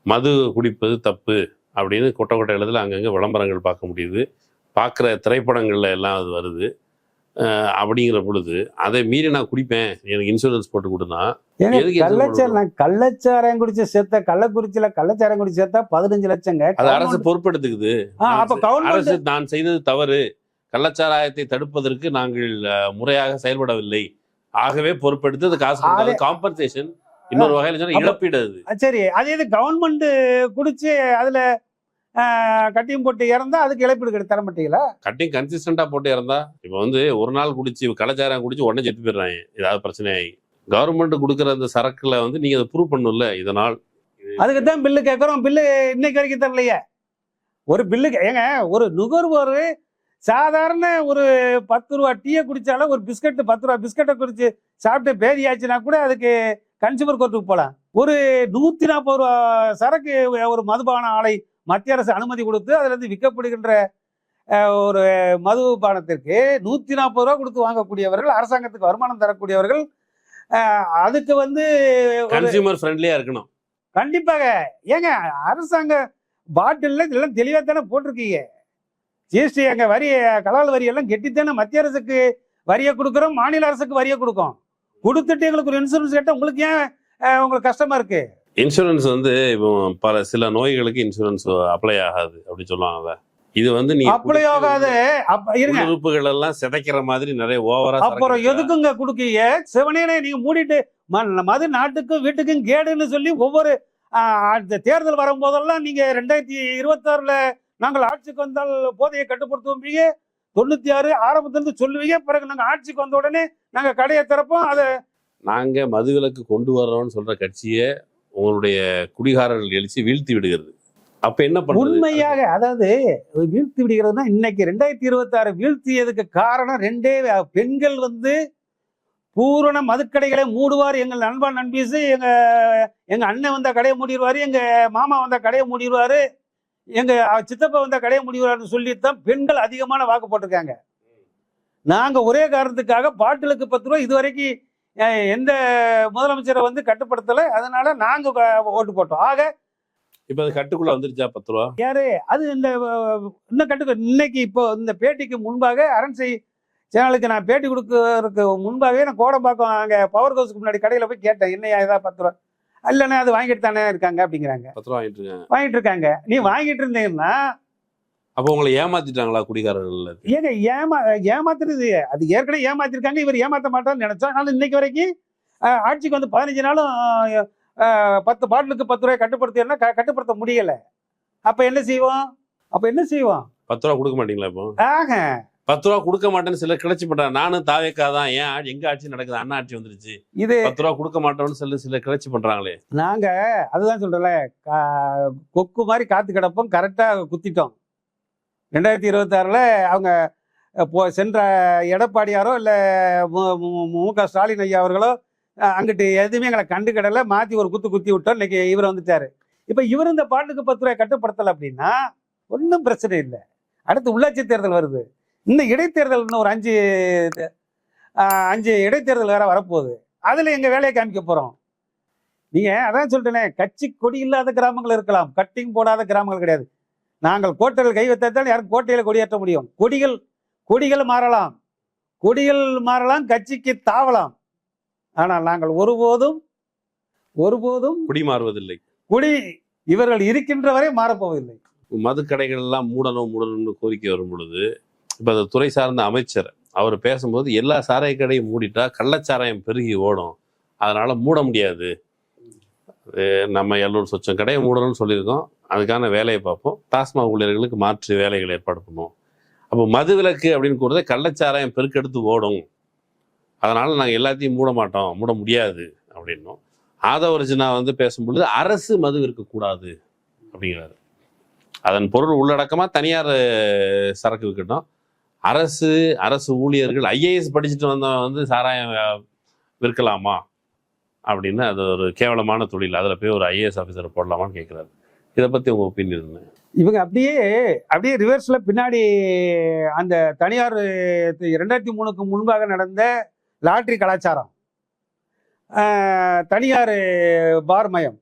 மது குடிப்பது தப்பு அப்படின்னு கொட்டை கொட்டை இடத்துல அங்கங்கே விளம்பரங்கள் பார்க்க முடியுது, பார்க்குற திரைப்படங்கள்ல எல்லாம் அது வருது. அப்படிங்கிற பொழுது அதை மீறி நான் குடிப்பேன், எனக்கு இன்சூரன்ஸ் போட்டு கொடுனா எதுக்கு கள்ளச்சாராயம் குடிச்ச சேர்த்த கள்ளக்குறிச்சியில கள்ளச்சாராயம் குடிச்சு சேர்த்தா 15 லட்சங்க. அது அரசு பொறுப்பெடுத்துக்குது. அப்ப அரசு நான் செய்தது தவறு, கள்ளச்சாராயத்தை தடுப்பதற்கு நாங்கள் முறையாக செயல்படவில்லை, ஆகவே பொறுப்பெடுத்து அது காசு காம்பன்சேஷன், இன்னொரு வகையில சொன்னா இழப்பீடு. அது சரி, அதே இது கவர்மெண்ட் குடிச்சு அதுல கட்டிங் போட்டு இறந்தா அதுக்கு இழப்பீடு தர மாட்டீங்களா? கட்டிங் கன்சிஸ்டண்டா போட்டு இறந்தா, இப்ப வந்து ஒரு நாள் குடிச்சு கள்ளச்சாராயம் குடிச்சு உடனே செத்து போயிடுறாங்க, ஏதாவது பிரச்சனை ஆகி. கவர்மெண்ட் கொடுக்குற அந்த சரக்குல வந்து நீங்க அதை ப்ரூவ் பண்ணணும்ல. இதனால் அதுக்கு தான் பில்லு கேட்கறோம். பில்லு இன்னைக்கு வரைக்கும் தரலையே. ஒரு பில்லு ஏங்க, ஒரு நுகர்வோர் சாதாரண ஒரு 10 ரூபா டீயை குடிச்சாலும் ஒரு பிஸ்கட் 10 ரூபா பிஸ்கட்டை குடிச்சு சாப்பிட்டு பேதி ஆச்சுன்னா கூட அதுக்கு கன்சியூமர் கோர்ட்டுக்கு போகலாம். ஒரு 140 ரூபா சரக்கு ஒரு மதுபான ஆலை மத்திய அரசு அனுமதி கொடுத்து அதுல இருந்து விற்கப்படுகின்ற ஒரு மதுபானத்திற்கு 140 ரூபா கொடுத்து வாங்கக்கூடியவர்கள், அரசாங்கத்துக்கு வருமானம் தரக்கூடியவர்கள், அதுக்கு வந்து கன்சியூமர் ஃப்ரெண்ட்லியா இருக்கணும். கண்டிப்பாக. ஏங்க, அரசாங்க பாட்டில் இதெல்லாம் தெளிவா தானே போட்டிருக்கீங்க. ஜிஎஸ்டி எங்க வரி கலால் வரி எல்லாம் கெட்டித்தானே மத்திய அரசுக்கு வரியை கொடுக்குறோம், மாநில அரசுக்கு வரியை கொடுக்கும். கொடுத்துட்டு எங்களுக்கு ஒரு இன்சூரன்ஸ் கேட்டால் உங்களுக்கு ஏன் உங்களுக்கு கஷ்டமா இருக்கு? இன்சூரன்ஸ் வந்து இப்போ சில நோய்களுக்கு இன்சூரன்ஸ் அப்ளை ஆகாது அப்படி சொல்லுவாங்க. இது வந்து நீ அப்ளை ஆகாத உறுப்புகள் எல்லாம் சிதைக்கிற மாதிரி நிறைய ஓவரா. அப்புறம் எதுக்குங்க குடுக்கீங்க? சிவனேனே நீங்க மூடிட்டு மது நாட்டுக்கும் வீட்டுக்கும் கேடுன்னு சொல்லி ஒவ்வொரு தேர்தல் வரும்போதெல்லாம் நீங்க 2026ல நாங்கள் ஆட்சிக்கு வந்தால் போதையை கட்டுப்படுத்துவோம்பீங்க, 96 ஆரம்பத்திலிருந்து சொல்லுவீங்க, பிறகு நாங்க ஆட்சிக்கு வந்த உடனே நாங்க கடையை திறப்போம். அதை நாங்க மதுவிலக்கு கொண்டு வர்றோம்னு சொல்ற கட்சியை உங்களுடைய குடிகாரர்கள் எழுச்சி வீழ்த்தி விடுகிறது. அப்ப என்ன பண்ண உண்மையாக, அதாவது வீழ்த்தி விடுகிறதுனா இன்னைக்கு 2026 வீழ்த்தியதுக்கு காரணம் ரெண்டே. பெண்கள் வந்து பூரண மதுக்கடைகளை மூடுவார். எங்கள் நண்பா நண்பீஸ், எங்க அண்ணன் வந்தா கடையை மூடிடுவாரு, எங்க மாமா வந்தா கடையை மூடிடுவாரு, எங்க சித்தப்பா வந்தா கடையை மூடிடுவாருன்னு சொல்லித்தான் பெண்கள் அதிகமான வாக்கு போட்டிருக்காங்க. நாங்க ஒரே காரணத்துக்காக பாட்டிலுக்கு 10 ரூபா இதுவரைக்கும் எந்த முதலமைச்சரை வந்து கட்டுப்படுத்தலை, அதனால நாங்க ஓட்டு போட்டோம். ஆக இப்ப அது கட்டுக்குள்ள வந்துருச்சா 10 ரூபா? யாரு அது இந்த இன்னும் கட்டுக்க. இன்னைக்கு இப்போ இந்த பேட்டிக்கு முன்பாக அரண்சை சேனலுக்கு நான் பேட்டி கொடுக்கறதுக்கு முன்பாகவே நான் கோடம்பாக்கம் அங்கே பவர் ஹவுஸ்க்கு முன்னாடி கடையில் போய் கேட்டேன், என்னையா ஏதாவது 10 ரூபா? இல்லைண்ணே அது வாங்கிட்டு தானே இருக்காங்க அப்படிங்கிறாங்க. 10 ரூபா வாங்கிட்டு இருக்காங்க. நீ வாங்கிட்டு இருந்தீங்கன்னா அப்போ உங்களை ஏமாத்திட்டாங்களா குடிகாரர்கள்? ஏங்க ஏமாத்துறது, அது ஏற்கனவே ஏமாத்திருக்காங்க. இவர் ஏமாத்த மாட்டான்னு நினைச்சா. அதனால இன்னைக்கு வரைக்கும் ஆட்சிக்கு வந்து 15 நாளும் 10 பாட்டிலுக்கு 10 ரூபாய் கட்டுப்படுத்தினா கட்டுப்படுத்த முடியல. அப்ப என்ன செய்வோம்? 10 ரூபா கொடுக்க மாட்டீங்களா? இப்போ 10 ரூபா கொடுக்க மாட்டேன்னு சிலர் கிளச்சி பண்றாங்க. நானும் தாவேக்காதான், ஏன் எங்க ஆட்சி நடக்குது, அண்ணா ஆட்சி வந்துருச்சு, இது 10 ரூபா கொடுக்க மாட்டோம்னு சிலர் கிளச்சி பண்றாங்களே. நாங்க அதுதான் சொல்றல, கொக்கு மாதிரி காத்து கிடப்போம், கரெக்டா குத்திட்டோம். 2026ல அவங்க சென்ற எடப்பாடியாரோ இல்ல மு.க. ஸ்டாலின் ஐயா அவர்களோ அங்கிட்டு எதுவுமே எங்களை கண்டுக்கிடல, மாத்தி ஒரு குத்தி விட்டோம். இன்னைக்கு இவர் வந்துட்டாரு. இப்ப இவர் இந்த பாட்டுக்கு 10 ரூபாய் கட்டுப்படுத்தல அப்படின்னா ஒன்றும் பிரச்சனை இல்லை. அடுத்து உள்ளாட்சி தேர்தல் வருது. இந்த இடைத்தேர்தல் இன்னும் ஒரு 5 இடைத்தேர்தல் வேற வரப்போகுது. அதுல எங்க வேலையை காமிக்க போறோம். நீங்க அதான் சொல்லிட்டேனே, கட்சி கொடி இல்லாத கிராமங்கள் இருக்கலாம், கட்டிங் போடாத கிராமங்கள் கிடையாது. நாங்கள் கோட்டையில் கை வைத்தால் யாரும் கோட்டையில கொடியேற்ற முடியும். கொடிகள் மாறலாம், கட்சிக்கு தாவலாம். ஆனால் நாங்கள் ஒருபோதும் குடி மாறுவதில்லை. குடி இவர்கள் இருக்கின்ற வரை மாறப்போவதில்லை. மதுக்கடைகள் எல்லாம் மூடணும்னு கோரிக்கை வரும் பொழுது, இப்ப அந்த துறை சார்ந்த அமைச்சர் அவர் பேசும்போது எல்லா சாராய கடையும் மூடிட்டா கள்ளச்சாராயம் பெருகி ஓடும், அதனால மூட முடியாது, நம்ம 700 சொச்சம் கடையை மூடணும்னு சொல்லியிருக்கோம், அதுக்கான வேலையை பார்ப்போம், டாஸ்மாக் ஊழியர்களுக்கு மாற்று வேலைகளை ஏற்பாடு பண்ணுவோம். அப்போ மது விலக்கு அப்படின்னு கூறதே கள்ளச்சாராயம் பெருக்கெடுத்து ஓடும், அதனால நாங்கள் எல்லாத்தையும் மூட முடியாது அப்படின்னும். ஆதவர்ஜுனா வந்து பேசும்பொழுது அரசு மது இருக்கக்கூடாது அப்படிங்கிறாரு. அதன் பொருள் உள்ளடக்கமா தனியார் சரக்கு விற்கட்டும், அரசு ஊழியர்கள் ஐஏஎஸ் படிச்சுட்டு வந்தவன் வந்து சாராயம் விற்கலாமா அப்படின்னு, அது ஒரு கேவலமான தொழில், அதில் போய் ஒரு ஐஏஎஸ் ஆஃபீஸரை போடலாமான்னு கேட்குறாரு. இதை பற்றி உங்கள் ஒப்பீனியன் என்ன? இவங்க அப்படியே ரிவர்ஸ்ல பின்னாடி அந்த தனியார் 2003க்கு முன்பாக நடந்த லாட்ரி கலாச்சாரம், தனியார் பார்மயம்,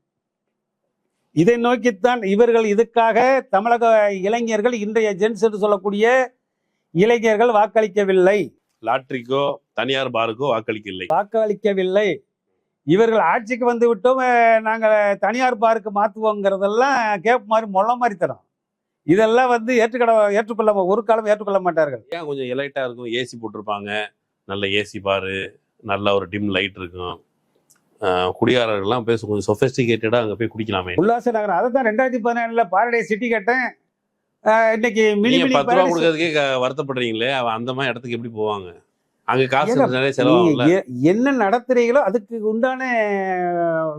இதை நோக்கித்தான் இவர்கள். இதுக்காக தமிழக இளைஞர்கள், இன்றைய ஜென்ஸ் என்று சொல்லக்கூடிய இளைஞர்கள் வாக்களிக்கவில்லை. லாட்ரிக்கோ தனியார் பாருக்கோ வாக்களிக்கவில்லை. வாக்களிக்கவில்லை. இவர்கள் ஆட்சிக்கு வந்து விட்டோம், நாங்கள் தனியார் பாருக்கு மாற்றுவோங்கிறதெல்லாம் கேப் மாதிரி மொள்ள மாதிரி தரோம். இதெல்லாம் வந்து ஏற்றுக்கொள்ள ஒரு காலம் ஏற்றுக்கொள்ள மாட்டார்கள். ஏன் கொஞ்சம் எலைட்டா இருக்கும், ஏசி போட்டிருப்பாங்க, நல்ல ஏசி பாரு, நல்ல ஒரு டிம் லைட் இருக்கும், குடியாரர்கள்லாம் பேச கொஞ்சம் சொஃபெஸ்டிகேட்டடா அங்கே போய் குடிக்கலாமே. உல்லாச நகரம் அதை தான் 2017 பாரடைஸ் சிட்டி கேட்டேன். இன்னைக்கு மினி 10 ரூபா கொடுக்கறதுக்கே வருத்தப்படுறீங்களே, அந்த மாதிரி இடத்துக்கு எப்படி போவாங்க? அங்க காசு நிறைய செலவாகும்ல. என்ன நடத்துறீங்களோ அதுக்கு உண்டான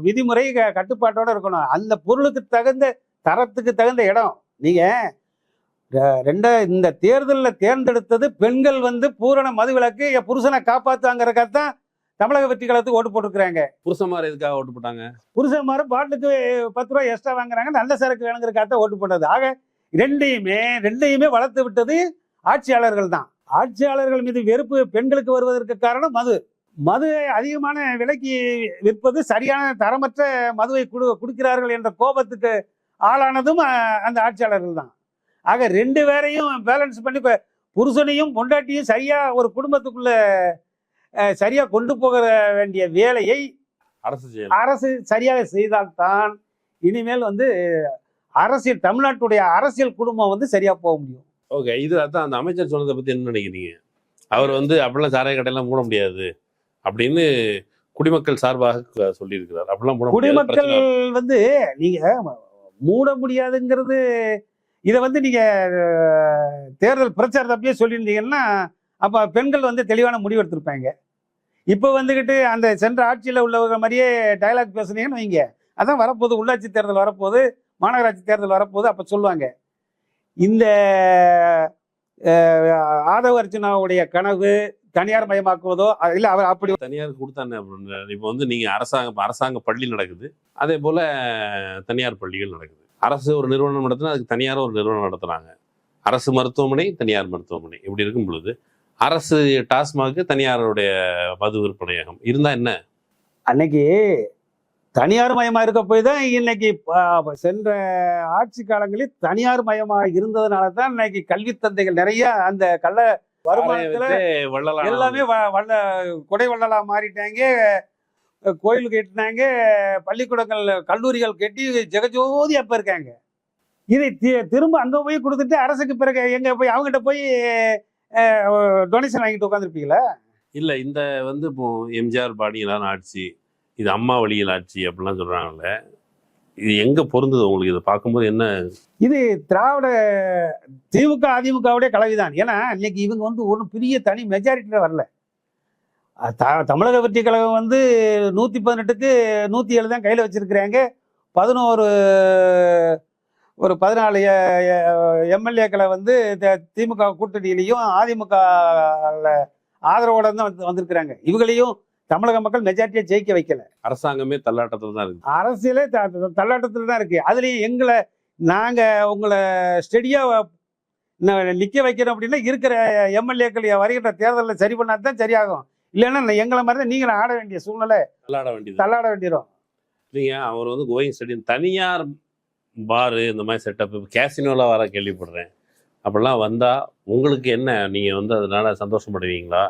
விதிமுறை கட்டுப்பாட்டோட இருக்கணும். அந்த பொருளுக்கு தகுந்த தரத்துக்கு தகுந்த இடம். நீங்க இந்த தேர்தலில் தேர்ந்தெடுத்தது பெண்கள் வந்து பூரண மதுவிலக்கு புருஷனை காப்பாத்தாங்கிறதான் தமிழக வெற்றி கழகத்துக்கு ஓட்டு போட்டுருக்காங்க. புருஷன்மார் எதுக்காக ஓட்டு போட்டாங்க? புருஷன்மார் பாட்டுக்கு 10 ரூபாய் எக்ஸ்ட்ரா வாங்குறாங்க, நல்ல சரக்கு வேணுங்கிறக்காக ஓட்டு போட்டது. ஆக ரெண்டையுமே வளர்த்து விட்டது ஆட்சியாளர்கள் தான். ஆட்சியாளர்கள் மீது வெறுப்பு பெண்களுக்கு வருவதற்கு காரணம் மது அதிகமான விலைக்கு விற்பது, சரியான தரமற்ற மதுவை குடிக்கிறார்கள் என்ற கோபத்துக்கு ஆளானதும் அந்த ஆட்சியாளர்கள் தான். ஆக 2 பேரையும் பேலன்ஸ் பண்ணி புருஷனையும் பொண்டாட்டியும் சரியா ஒரு குடும்பத்துக்குள்ள சரியா கொண்டு போக வேண்டிய வேலையை அரசு சரியாக செய்தால்தான் இனிமேல் வந்து அரசியல் தமிழ்நாட்டுடைய அரசியல் குடும்பம் வந்து சரியா போக முடியும். ஓகே, இது அதான் அந்த அமைச்சர் சொன்னதை பத்தி என்ன நினைக்கிறீங்க? அவர் வந்து அப்படிலாம் சாராய கடையெல்லாம் மூட முடியாது அப்படின்னு குடிமக்கள் சார்பாக சொல்லியிருக்கிறார். அப்படிலாம் குடிமக்கள் வந்து நீங்க மூட முடியாதுங்கிறது இதை வந்து நீங்க தேர்தல் பிரச்சாரத்தப்பயே சொல்லியிருந்தீங்கன்னா அப்ப பெண்கள் வந்து தெளிவான முடிவு எடுத்திருப்பாங்க. இப்போ வந்துகிட்டு அந்த சென்ற ஆட்சியில் உள்ளவங்க மாதிரியே டயலாக் பேசுனீங்கன்னு வைங்க, அதான் வரப்போகுது, உள்ளாட்சி தேர்தல் வரப்போகுது, மாநகராட்சி தேர்தல் வரப்போகுது. அப்ப சொல்லுவாங்க இந்த ஆதவ அர்ச்சனாவுடைய கனவு தனியார் மயமாக்குவதோ இல்ல அவர் அப்படி தனியார் கொடுத்தானே. இப்போ வந்து நீங்க அரசாங்க பள்ளி நடக்குது, அதே போல தனியார் பள்ளிகள் நடக்குது. அரசு ஒரு நிறுவனம் நடத்தினா அதுக்கு தனியார் ஒரு நிறுவனம் நடத்துறாங்க. அரசு மருத்துவமனை, தனியார் மருத்துவமனை, இப்படி இருக்கும் பொழுது அரசு டாஸ்மாக் தனியாருடைய மது விற்பனையகம் இருந்தா என்ன? அன்னைக்கு தனியார் மயமா இருக்க போய் தான் இன்னைக்கு சென்ற ஆட்சி காலங்களில் தனியார் மயமா இருந்ததுனால தான் இன்னைக்கு கல்வி தந்தைகள் நிறைய அந்த கள்ள வருமானத்துல எல்லாமே கொடை வள்ளலா மாறிட்டாங்க. கோயில் கட்டினாங்க, பள்ளிக்கூடங்கள் கல்லூரிகள் கட்டி ஜெகஜோதி அப்ப இருக்காங்க. இதை திரும்ப அங்க போய் கொடுத்துட்டு அரசுக்கு பிறகு எங்க போய் அவங்ககிட்ட போய் டொனேஷன் வாங்கிட்டு உட்காந்துருப்பீங்களா? இல்ல, இந்த வந்து இப்போ எம்ஜிஆர் பாடியிலான ஆட்சி, இது அம்மா வழியில் ஆட்சி அப்படிலாம் சொல்றாங்கல்ல, இது எங்க பொருந்தது உங்களுக்கு? இதை பார்க்கும்போது என்ன? இது திராவிட திமுக அதிமுகவுடைய கலவைதான். ஏன்னா இன்னைக்கு இவங்க வந்து ஒன்றும் பெரிய தனி மெஜாரிட்டியில வரல. தமிழக வெற்றி கழகம் வந்து 118க்கு 107 தான் கையில் வச்சிருக்கிறாங்க. 14 எம்எல்ஏக்களை வந்து திமுக கூட்டணியிலையும் அதிமுக ஆதரவோட தான் வந்திருக்கிறாங்க. இவங்களையும் தமிழக மக்கள் மெஜாரிட்டியை ஜெயிக்க வைக்கல. அரசாங்கமே தள்ளாட்டத்தில் தான் இருக்கு, அரசியலே தள்ளாட்டத்தில் தான் இருக்கு. அதுலயும் நாங்க உங்களை ஸ்டெடியா நிக்க வைக்கிறோம் அப்படின்னா இருக்கிற எம்எல்ஏக்கள் வருகின்ற தேர்தலில் சரி பண்ணாதான் சரியாகும். இல்லைன்னா எங்களை மாதிரி தான் நீங்களும் ஆட வேண்டிய சூழ்நிலை, தள்ளாட வேண்டியதும். இல்லைங்க, அவர் வந்து கோயிங் ஸ்டேடியம் தனியார் பாரு இந்த மாதிரி செட்டப் கேசினோலாம் வர கேள்விப்படுறேன். அப்படிலாம் வந்தா உங்களுக்கு என்ன, நீங்க வந்து அதனால சந்தோஷப்படுவீங்களா?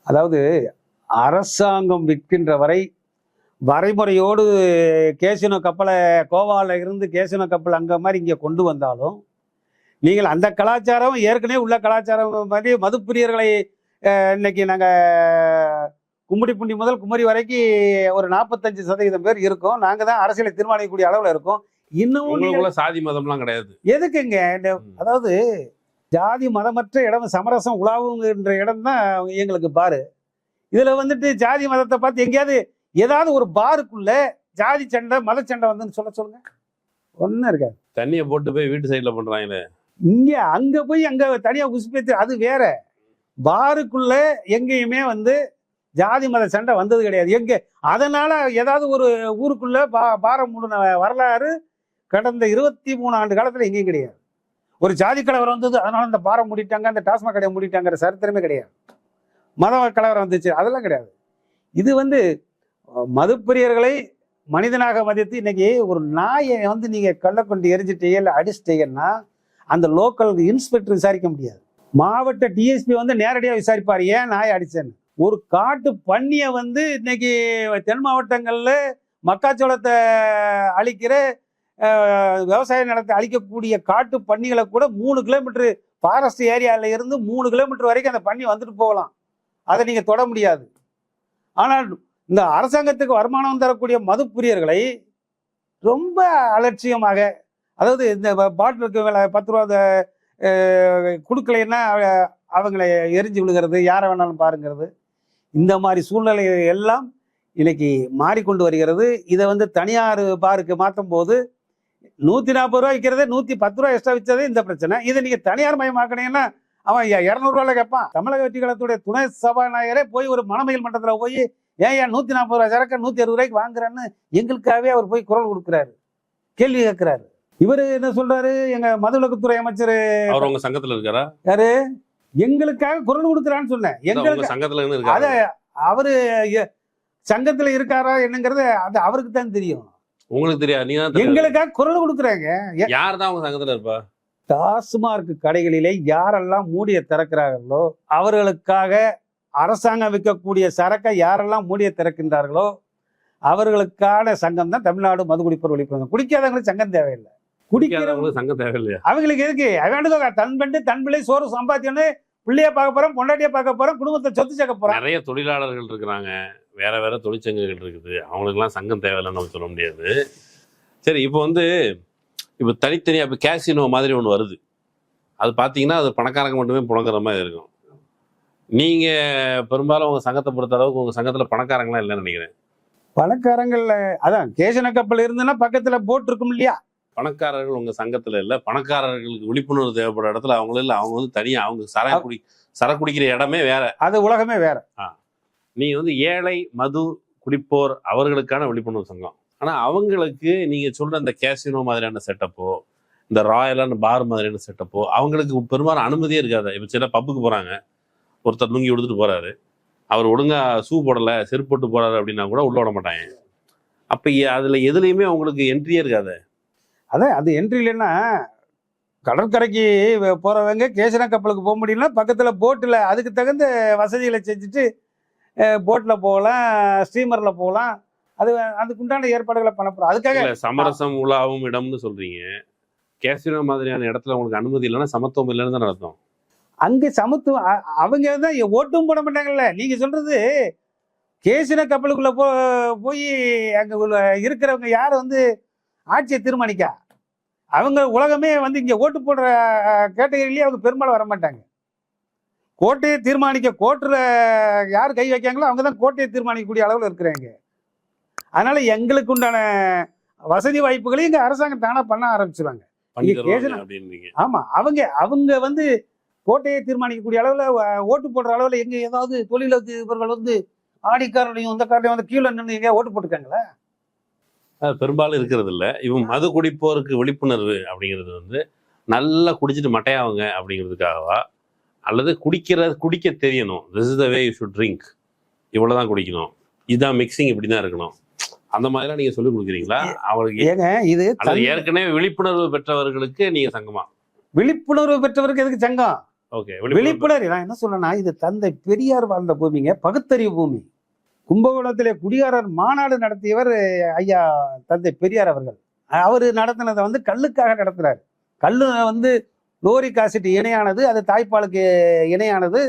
அதாவது அரசாங்கம் விற்கின்ற வரைமுறையோடு கேசினோ கப்பலை கோவால இருந்து கேசினோ கப்பல் அங்க மாதிரி இங்க கொண்டு வந்தாலும் நீங்கள் அந்த கலாச்சாரம் ஏற்கனவே உள்ள கலாச்சாரம் மாதிரி மதுப்பிரியர்களை இன்னைக்கு நாங்க கும்மிடிப்பூண்டி முதல் குமரி வரைக்கும் ஒரு 45% பேர் இருக்கோம். நாங்க தான் அரசியலை தீர்மானிக்கக்கூடிய அளவுல இருக்கோம். இன்னும் சாதி மதம்லாம் கிடையாது. எதுக்குங்க? அதாவது ஜாதி மதமற்ற இடம் சமரசம் உலாவுங்கிற இடம் தான் எங்களுக்கு பாரு. இதுல வந்துட்டு ஜாதி மதத்தை பார்த்து எங்கேயாவது ஏதாவது ஒரு பாருக்குள்ள ஜாதி சண்டை மத சண்டை வந்து சொல்லுங்க, ஒன்னும் இருக்காது. தண்ணியை போட்டு போய் வீட்டு சைட்ல பண்றாங்களே, அங்க போய் அங்க தனியா உசுப்பேத்து அது வேற. பாருக்குள்ள எங்கேயுமே வந்து ஜாதி மத சண்டை வந்தது கிடையாது. அதனால ஏதாவது ஒரு ஊருக்குள்ள பாரம் மூடின வரலாறு கடந்த 23 ஆண்டு காலத்துல எங்கேயும் கிடையாது. ஒரு ஜாதி கலவரம் வந்தது அதனால இந்த பாரம் மூடிட்டாங்க, அந்த டாஸ்மாக் கடையை மூடிட்டாங்கிற சரித்திரமே கிடையாது. மத கலவரம் வந்துச்சு அதெல்லாம் கிடையாது. இது வந்து மதுப்பிரியர்களை மனிதனாக மதித்து இன்னைக்கு ஒரு நாயை வந்து நீங்க கள்ள கொண்டு எரிஞ்சிட்டீங்க இல்லை அடிச்சிட்டீங்கன்னா அந்த லோக்கல் இன்ஸ்பெக்டர் விசாரிக்க முடியாது. மாவட்ட டிஎஸ்பி வந்து நேரடியாக விசாரிப்பார், ஏன் நாயை அடிச்சேன்னு. ஒரு காட்டு பன்னியை வந்து இன்னைக்கு தென் மாவட்டங்கள்ல மக்காச்சோளத்தை அழிக்கிற விவசாய நிலத்தை அழிக்கக்கூடிய காட்டு பன்னிகளை கூட 3 கிலோமீட்டர் ஃபாரஸ்ட் ஏரியாவில் இருந்து 3 கிலோமீட்டர் வரைக்கும் அந்த பன்னி வந்துட்டு போகலாம், அதை நீங்க தொட முடியாது. ஆனால் இந்த அரசாங்கத்துக்கு வருமானம் தரக்கூடிய மது பிரியர்களை ரொம்ப அலட்சியமாக, அதாவது இந்த பாட்டிலுக்கு 10 ரூபா கொடுக்கலைன்னா அவங்களை எரிஞ்சு விழுகிறது, யாரை வேணாலும் பாருங்கிறது, இந்த மாதிரி சூழ்நிலை எல்லாம் இன்னைக்கு மாறிக்கொண்டு வருகிறது. இதை வந்து தனியார் பாருக்கு மாற்றும் போது 140 ரூபா விற்கிறதே 110 ரூபா எக்ஸ்ட்ரா விற்றதே இந்த பிரச்சனை. இதை நீங்க தனியார் மயமாக்கினீங்கன்னா அவன் 200 ரூபாயில கேட்பான். தமிழக வெற்றி கழகத்துடைய துணை சபாநாயகரே போய் ஒரு மணமயில் மன்றத்தில் போய் ஏன் 140 ரூபா சரக்கு 160 ரூபாய்க்கு வாங்குறேன்னு எங்களுக்காகவே அவர் போய் குரல் கொடுக்குறாரு, கேள்வி கேட்கிறாரு. இவரு என்ன சொல்றாரு, எங்க மதுவிலக்குத்துறை அமைச்சர் அவர் உங்க சங்கத்துல இருக்காரா? யாரு எங்களுக்காக குரல் கொடுக்குறான்னு சொன்னேன். எங்களுக்கு சங்கத்துல அத அவரு சங்கத்துல இருக்காரா என்னங்கிறது அது அவருக்கு தான் தெரியும், உங்களுக்கு தெரியாது. நீங்க எங்களுக்காக குரல் கொடுக்குறாங்க. யார் தான் உங்க சங்கத்துல இருப்பா? டாஸ்மார்க் கடைகளிலே யாரெல்லாம் மூடிய திறக்கிறார்களோ அவர்களுக்காக அரசாங்கம் விற்கக்கூடிய சரக்கை யாரெல்லாம் மூடிய திறக்கின்றார்களோ அவர்களுக்கான சங்கம் தான் தமிழ்நாடு மது குடிப்போர் ஒழிப்பு. குடிக்காதவங்களுக்கு சங்கம் தேவையில்லை, குடிக்கிறவங்களுக்கு சங்கம் தேவையில்லையா? அவங்களுக்கு எதுக்கு? அவனுக்கு தன் பெண்டு தன் பிள்ளை சோறு சம்பாத்தியன்னு பிள்ளைய பார்க்க போறோம், பொண்டாட்டிய பார்க்க போறோம், குடும்பத்தை சொத்து சேர்க்க போறோம். நிறைய தொழிலாளர்கள் இருக்கிறாங்க, வேற வேற தொழிற்சங்கங்கள் இருக்குது, அவங்களுக்குலாம் சங்கம் தேவையில்லைன்னு நம்ம சொல்ல முடியாது. சரி, இப்போ தனித்தனியாக இப்போ கேசினோ மாதிரி ஒன்று வருது, அது பார்த்தீங்கன்னா அது பணக்காரங்க மட்டுமே புழங்குற மாதிரி இருக்கும். நீங்கள் பெரும்பாலும் உங்கள் சங்கத்தை பொறுத்த அளவுக்கு உங்கள் சங்கத்தில் பணக்காரங்களாம் இல்லைன்னு நினைக்கிறேன். பணக்காரங்கள்ல அதான் கேசினோ கப்பல் இருந்துன்னா பக்கத்தில் போட் இருக்கும் இல்லையா? பணக்காரர்கள் உங்கள் சங்கத்தில் இல்லை. பணக்காரர்களுக்கு விழிப்புணர்வு தேவைப்படுற இடத்துல அவங்க இல்லை, அவங்க வந்து தனியாக அவங்க சரக்கு குடிக்கிற இடமே வேற, அது உலகமே வேற. நீங்க ஏழை மது குடிப்போர் அவர்களுக்கான விழிப்புணர்வு சங்கம். ஆனா அவங்களுக்கு நீங்க சொல்ற இந்த கேசினோ மாதிரியான செட்டப்போ, இந்த ராயலான பார் மாதிரியான செட்டப்போ அவங்களுக்கு பெரும்பாலும் அனுமதியே இருக்காது. இப்ப சில பப்புக்கு போறாங்க, ஒருத்தர் லுங்கி எடுத்துட்டு போறாரு, அவர் ஒழுங்கா ஷூ போடல செருப்பு போட்டு போறாரு அப்படின்னா கூட உள்ள விட மாட்டாங்க. அப்ப அதுல எதுலையுமே அவங்களுக்கு என்ட்ரியே இருக்காது. அதான் அது என்ட்ரி இல்லைன்னா கடற்கரைக்கு போறவங்க கேசினோ கப்பலுக்கு போக முடியும்னா பக்கத்துல போட்டில் அதுக்கு தகுந்த வசதிகளை செஞ்சுட்டு போட்டில் போகலாம், ஸ்டீமரில் போகலாம், அதுக்குண்டான ஏற்பாடுகளை பண்ண போகிறோம். அதுக்காக சமரசம் உலாவும் இடம்னு சொல்றீங்க. கேசினோ மாதிரியான இடத்துல உங்களுக்கு அனுமதி இல்லைன்னா சமத்துவம் இல்லைன்னு தான் அர்த்தம். அங்கே சமத்துவம் அவங்க தான் ஓட்டும் போட மாட்டாங்கல்ல. நீங்கள் சொல்றது கேசினோ கப்பலுக்குள்ள போய் அங்கே இருக்கிறவங்க யார் ஆட்சியை தீர்மானிக்கா? அவங்க உலகமே இங்கே ஓட்டு போடுற கேட்டகரியிலேயே அவங்க பெரும்பாலும் வரமாட்டாங்க. கோட்டையை தீர்மானிக்க கோர்ட்டில் யார் கை வைக்காங்களோ அவங்க தான் கோட்டையை தீர்மானிக்கக்கூடிய அளவில் இருக்கிறாங்க. அதனால எங்களுக்கு உண்டான வசதி வாய்ப்புகளையும் இங்கே அரசாங்கம் தானா பண்ண ஆரம்பிச்சிருவாங்க. ஆமா, அவங்க கோட்டையை தீர்மானிக்கக்கூடிய அளவில் ஓட்டு போடுற அளவில் எங்க ஏதாவது தொழிலதிபர்கள் ஆடிக்காரனையும் இந்த காரனையும் கீழே நின்று எங்கேயா ஓட்டு போட்டுருக்காங்களா? பெரும்பாலும் இருக்கிறது இல்லை. இவங்க மது குடிப்போருக்கு விழிப்புணர்வு அப்படிங்கிறது நல்லா குடிச்சிட்டு மட்டையாவுங்க அப்படிங்கிறதுக்காகவா, அல்லது குடிக்க தெரியணும், this is the way you should drink, இவ்வளவுதான் குடிக்கணும், இதுதான் மிக்சிங், இப்படிதான் இருக்கணும், அந்த மாதிரிலாம் நீங்க சொல்லிக் கொடுக்குறீங்களா அவருக்கு? இது ஏற்கனவே விழிப்புணர்வு பெற்றவர்களுக்கு நீங்க சங்கமா? விழிப்புணர்வு பெற்றவருக்கு எதுக்கு சங்கம்? ஓகே, விழிப்புணர்வு நான் என்ன சொல்றேன்னா, இது தந்தை பெரியார் வாழ்ந்த பூமிங்க, பகுத்தறிவு பூமி. கும்பகோணத்திலே குடியாரர் மாநாடு நடத்தியவர் ஐயா தந்தை பெரியார் அவர்கள். அவர் நடத்தினதை கல்லுக்காக நடத்துறாரு. கல்லு லோரிக் ஆசிட் இணையானது, அது தாய்ப்பாலுக்கு இணையானது.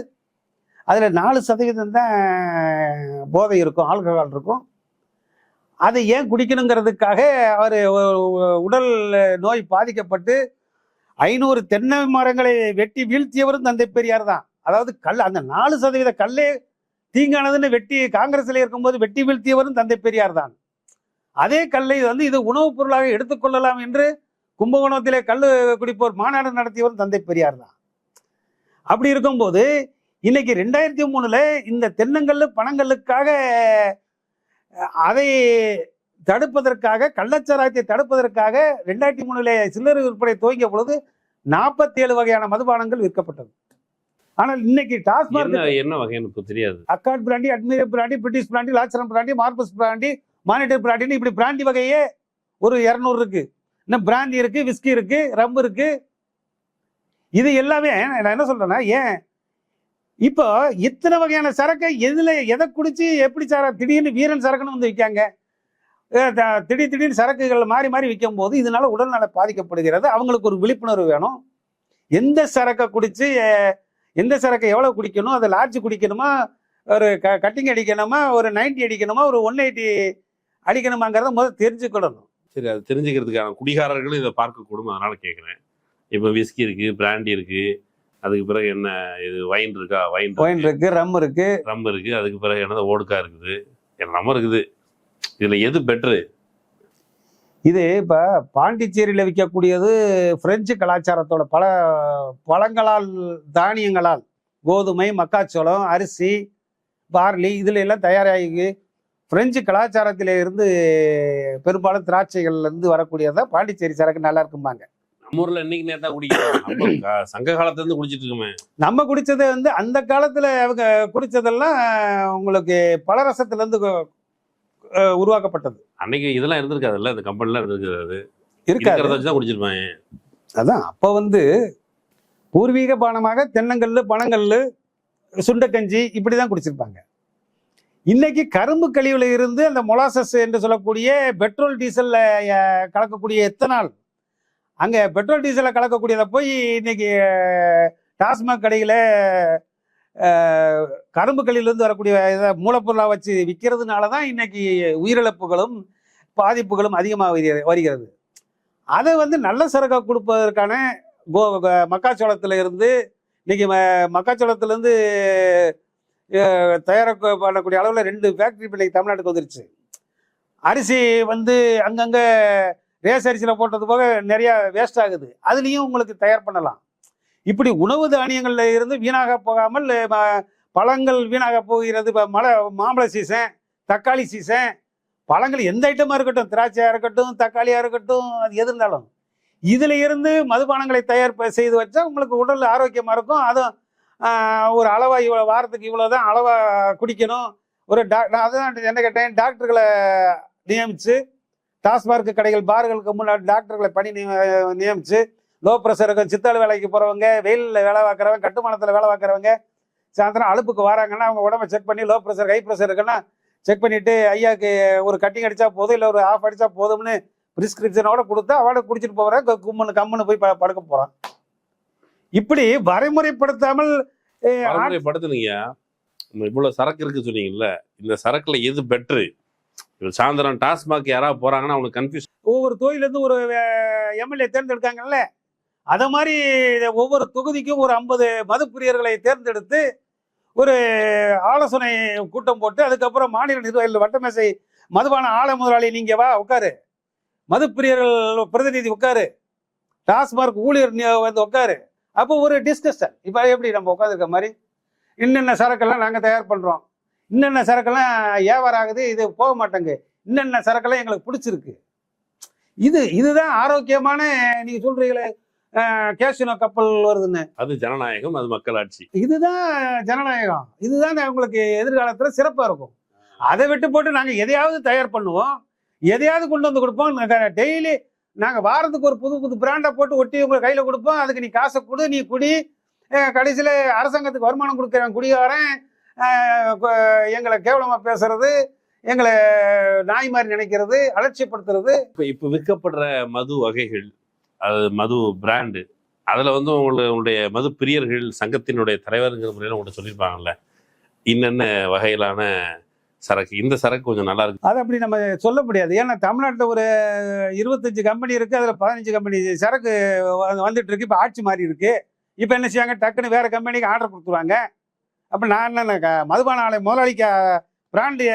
அதில் 4% தான் போதை இருக்கும், ஆல்கஹால் இருக்கும். அதை ஏன் குடிக்கணுங்கிறதுக்காக அவர் உடல் நோய் பாதிக்கப்பட்டு 500 தென்னை மரங்களை வெட்டி வீழ்த்தியவரும் தந்தை பெரியார் தான். அதாவது அந்த 4% கல்லே தீங்கானதுன்னு வெட்டி காங்கிரஸ்ல இருக்கும்போது வெட்டி வீழ்த்தியவரும் தந்தை பெரியார் தான். அதே கல்லை இது உணவுப் பொருளாக எடுத்துக்கொள்ளலாம் என்று கும்பகோணத்திலே கல்லு குடிப்போர் மாநாடு நடத்தியவரும் தந்தை பெரியார் தான். அப்படி இருக்கும்போது இன்னைக்கு 2003 இந்த தென்னங்கல்லு பனங்கல்லுக்காக அதை தடுப்பதற்காக, கள்ளச்சாராயத்தை தடுப்பதற்காக 2003 சில்லறை விற்பனை துவங்கிய பொழுது 47 வகையான மதுபானங்கள் விற்கப்பட்டது. ஆனால் இன்னைக்கு டாஸ்மார்க் என்ன வகைன்னு தெரியாது. Accord brandy, Admiral brandy, British brandy, லாச்சரம் பிராண்டி, மார்பஸ் பிராண்டி, மானிட்டர் பிராண்டின்னு இப்படி பிராண்டி வகையே ஒரு 200 இருக்கு. இன்னும் பிராண்டி இருக்கு, விஸ்கி இருக்கு, ரம் இருக்கு. இது எல்லாமே நான் என்ன சொல்றேன்னா, ஏன் இப்போ இத்தனை வகையான சரக்கை எதை குடிச்சு எப்படி திடீர்னு வீரன் சரக்குன்னு வந்து விற்காங்க. திடீர்னு சரக்குகள் மாறி மாறி விற்கும் போது இதனால உடல்நல பாதிக்கப்படுகிறது. அவங்களுக்கு ஒரு விழிப்புணர்வு வேணும். எந்த சரக்கை குடிச்சு எந்த சரக்கை எவ்வளவு குடிக்கணும், அதை லார்ஜ் குடிக்கணுமா, ஒரு கட்டிங் அடிக்கணுமா, ஒரு 90 அடிக்கணுமா, ஒரு 180 அடிக்கணுமாங்கிறத முதல்ல தெரிஞ்சுக்கிடணும். சரி, அது தெரிஞ்சுக்கிறதுக்கான குடிகாரர்களும் இதை பார்க்கக்கூடும். அதனால கேட்குறேன். இப்போ விஸ்கி இருக்கு, பிராண்டி இருக்கு, அதுக்கு பிறகு என்ன இது வைன் இருக்கா, வைன் இருக்கு, ரம் இருக்கு, அதுக்கு பிறகு என்னது ஓடுக்கா இருக்குது, என்னமோ இருக்குது. இதுல எது பெட்ரு? இது இப்ப பாண்டிச்சேரியில விற்கக்கூடியது பிரெஞ்சு கலாச்சாரத்தோட பழங்களால், தானியங்களால், கோதுமை, மக்காச்சோளம், அரிசி, பார்லி இதுல எல்லாம் தயாராகி பிரெஞ்சு கலாச்சாரத்தில இருந்து பெரும்பாலும் திராட்சைகள்ல இருந்து வரக்கூடியதான் பாண்டிச்சேரி சரக்கு நல்லா இருக்கும்பாங்க. நம்ம ஊர்ல இன்னைக்கு நேரத்தா குடிக்கிறோம். சங்க காலத்துல இருந்து குடிச்சிட்டு இருக்கோமே. நம்ம குடிச்சது அந்த காலத்துல அவங்க குடிச்சதெல்லாம் உங்களுக்கு பலரசத்துல இருந்து உருவாக்கப்பட்டது. அன்னைக்கு இதெல்லாம் இருந்திருக்காதுல்ல, இந்த கம்பெனிலாம் இருந்திருக்காது, இருக்கிறத வச்சுதான் குடிச்சிருப்பாங்க. அதான் அப்ப பூர்வீக பானமாக தென்னங்கல்லு, பனங்கல்லு, சுண்டக்கஞ்சி இப்படிதான் குடிச்சிருப்பாங்க. இன்னைக்கு கரும்பு கழிவுல இருந்து அந்த மொலாசஸ் என்று சொல்லக்கூடிய பெட்ரோல் டீசல்ல கலக்கக்கூடிய எத்தனால், அங்க பெட்ரோல் டீசல்ல கலக்கக்கூடியதை போய் இன்னைக்கு டாஸ்மாக் கடையில கரும்பு கழிவுலேருந்து வரக்கூடிய இதை மூலப்பொருளாக வச்சு விற்கிறதுனால தான் இன்னைக்கு உயிரிழப்புகளும் பாதிப்புகளும் அதிகமாக வருகிறது. அதை நல்ல சரக்கை கொடுப்பதற்கான மக்காச்சோளத்துல இருந்து இன்னைக்கு மக்காச்சோளத்துலேருந்து தயார பண்ணக்கூடிய அளவில் 2 ஃபேக்ட்ரி இன்னைக்கு தமிழ்நாட்டுக்கு வந்துருச்சு. அரிசி அங்கங்கே ரேஸ் அரிசியில் போட்டது போக நிறையா வேஸ்ட் ஆகுது, அதுலேயும் உங்களுக்கு தயார் பண்ணலாம். இப்படி உணவு தானியங்கள்ல இருந்து வீணாக போகாமல் பழங்கள் வீணாக போகிறது. இப்போ மாம்பழ சீசன், தக்காளி சீசன், பழங்கள் எந்த ஐட்டமாக இருக்கட்டும், திராட்சையாக இருக்கட்டும், தக்காளியாக இருக்கட்டும், அது எது இருந்தாலும் இதுல இருந்து மதுபானங்களை தயார் செய்து வச்சா உங்களுக்கு உடல் ஆரோக்கியமாக இருக்கும். அதுவும் ஒரு அளவா வாரத்துக்கு இவ்வளோதான் அளவா குடிக்கணும். ஒரு அதான் என்ன கேட்டேன், டாக்டர்களை நியமிச்சு, டாஸ்மார்க் கடைகள் பார்களுக்கு முன்னாடி டாக்டர்களை பணி நியமிச்சு, லோ ப்ரெஷருக்கு சித்தாள் வேலைக்கு போகிறவங்க, வெயிலில் வேலை பார்க்குறவங்க, கட்டுமானத்தில் வேலை பார்க்குறவங்க, சாயந்தரம் அலுப்புக்கு வராங்கன்னா அவங்க உடம்பை செக் பண்ணி லோ ப்ரெஷர், ஹை ப்ரெஷர் இருக்குன்னா செக் பண்ணிவிட்டு ஐயாவுக்கு ஒரு கட்டிங் அடித்தா போதும், இல்லை ஒரு ஆஃப் அடித்தா போதும்னு ப்ரிஸ்கிரிப்ஷனோட கொடுத்தா அவட குடிச்சிட்டு போகிறான், கம்முன்னு போய் படுக்க போகிறான். இப்படி வரைமுறைப்படுத்தாமல் வரைமுறைப்படுத்துனீங்க. இவ்வளவு சரக்கு இருக்கு சொன்னீங்கல்ல, இந்த சரக்குல எது பெட்ரு? சாயந்தரம் டாஸ்மாக் யாராவது போறாங்கன்னா அவங்களுக்கு கன்ஃபியூஸ். ஒவ்வொரு தொகுதியிலேருந்து ஒரு எம்எல்ஏ தேர்ந்தெடுக்காங்கல்ல, அதை மாதிரி ஒவ்வொரு தொகுதிக்கும் ஒரு 50 மதுப்பிரியர்களை தேர்ந்தெடுத்து ஒரு ஆலோசனை கூட்டம் போட்டு, அதுக்கப்புறம் மாநில நிர்வாகிகள் வட்டமேசை மதுபான ஆலை முதலாளி நீங்க வா உட்காரு, மதுப்பிரியர்கள் பிரதிநிதி உட்காரு, டாஸ்மார்க் ஊழியர் உட்காரு. அப்போ ஒரு டிஸ்கஷன். இப்போ எப்படி நம்ம உட்காந்துருக்க மாதிரி இன்னென்ன சரக்கெல்லாம் நாங்கள் தயார் பண்ணுறோம், இன்னென்ன சரக்கெல்லாம் வியாபாரம் ஆகுது, இது போக மாட்டேங்க, இன்னென்ன சரக்கெல்லாம் எங்களுக்கு பிடிச்சிருக்கு. இதுதான் ஆரோக்கியமான, நீங்க சொல்றீங்களே கேசினோ கப்பல் வருதுன்னு, அது ஜனநாயகம், அது மக்களாட்சி. இதுதான் ஜனநாயகம், இதுதான் உங்களுக்கு எதிர்காலத்துல சிறப்பா இருக்கும். அதை விட்டு போட்டு நாங்க எதையாவது தயார் பண்ணுவோம், எதையாவது கொண்டு வந்து கொடுப்போம். டெய்லி நாங்க வாரத்துக்கு ஒரு புது புது பிராண்டை போட்டு ஒட்டி உங்க கையில கொடுப்போம். அதுக்கு நீ காசை கொடு, நீ குடி, கடைசியில அரசாங்கத்துக்கு வருமானம் கொடுக்குறேன் குடிகாரன், எங்களை கேவலமா பேசுறது, எங்களை நாய் மாதிரி நினைக்கிறது, அலட்சியப்படுத்துறது. இப்ப விற்கப்படுற மது வகைகள், அது மது பிராண்டு, அதுல உங்களுடைய மது பிரியர்கள் சங்கத்தினுடைய தலைவருங்கிற முறையில உங்கள்கிட்ட சொல்லியிருப்பாங்கல்ல, இன்னென்ன வகையிலான சரக்கு, இந்த சரக்கு கொஞ்சம் நல்லா இருக்கு. அது அப்படி நம்ம சொல்ல முடியாது. ஏன்னா தமிழ்நாட்டில் ஒரு 25 கம்பெனி இருக்கு, அதுல 15 கம்பெனி சரக்கு வந்துட்டு இருக்கு. இப்ப ஆட்சி மாறி இருக்கு. இப்ப என்ன செய்வாங்க, டக்குன்னு வேற கம்பெனிக்கு ஆர்டர் கொடுத்துருவாங்க. அப்ப நான் என்ன மதுபான ஆலை முதலாளிக்கு பிராண்டு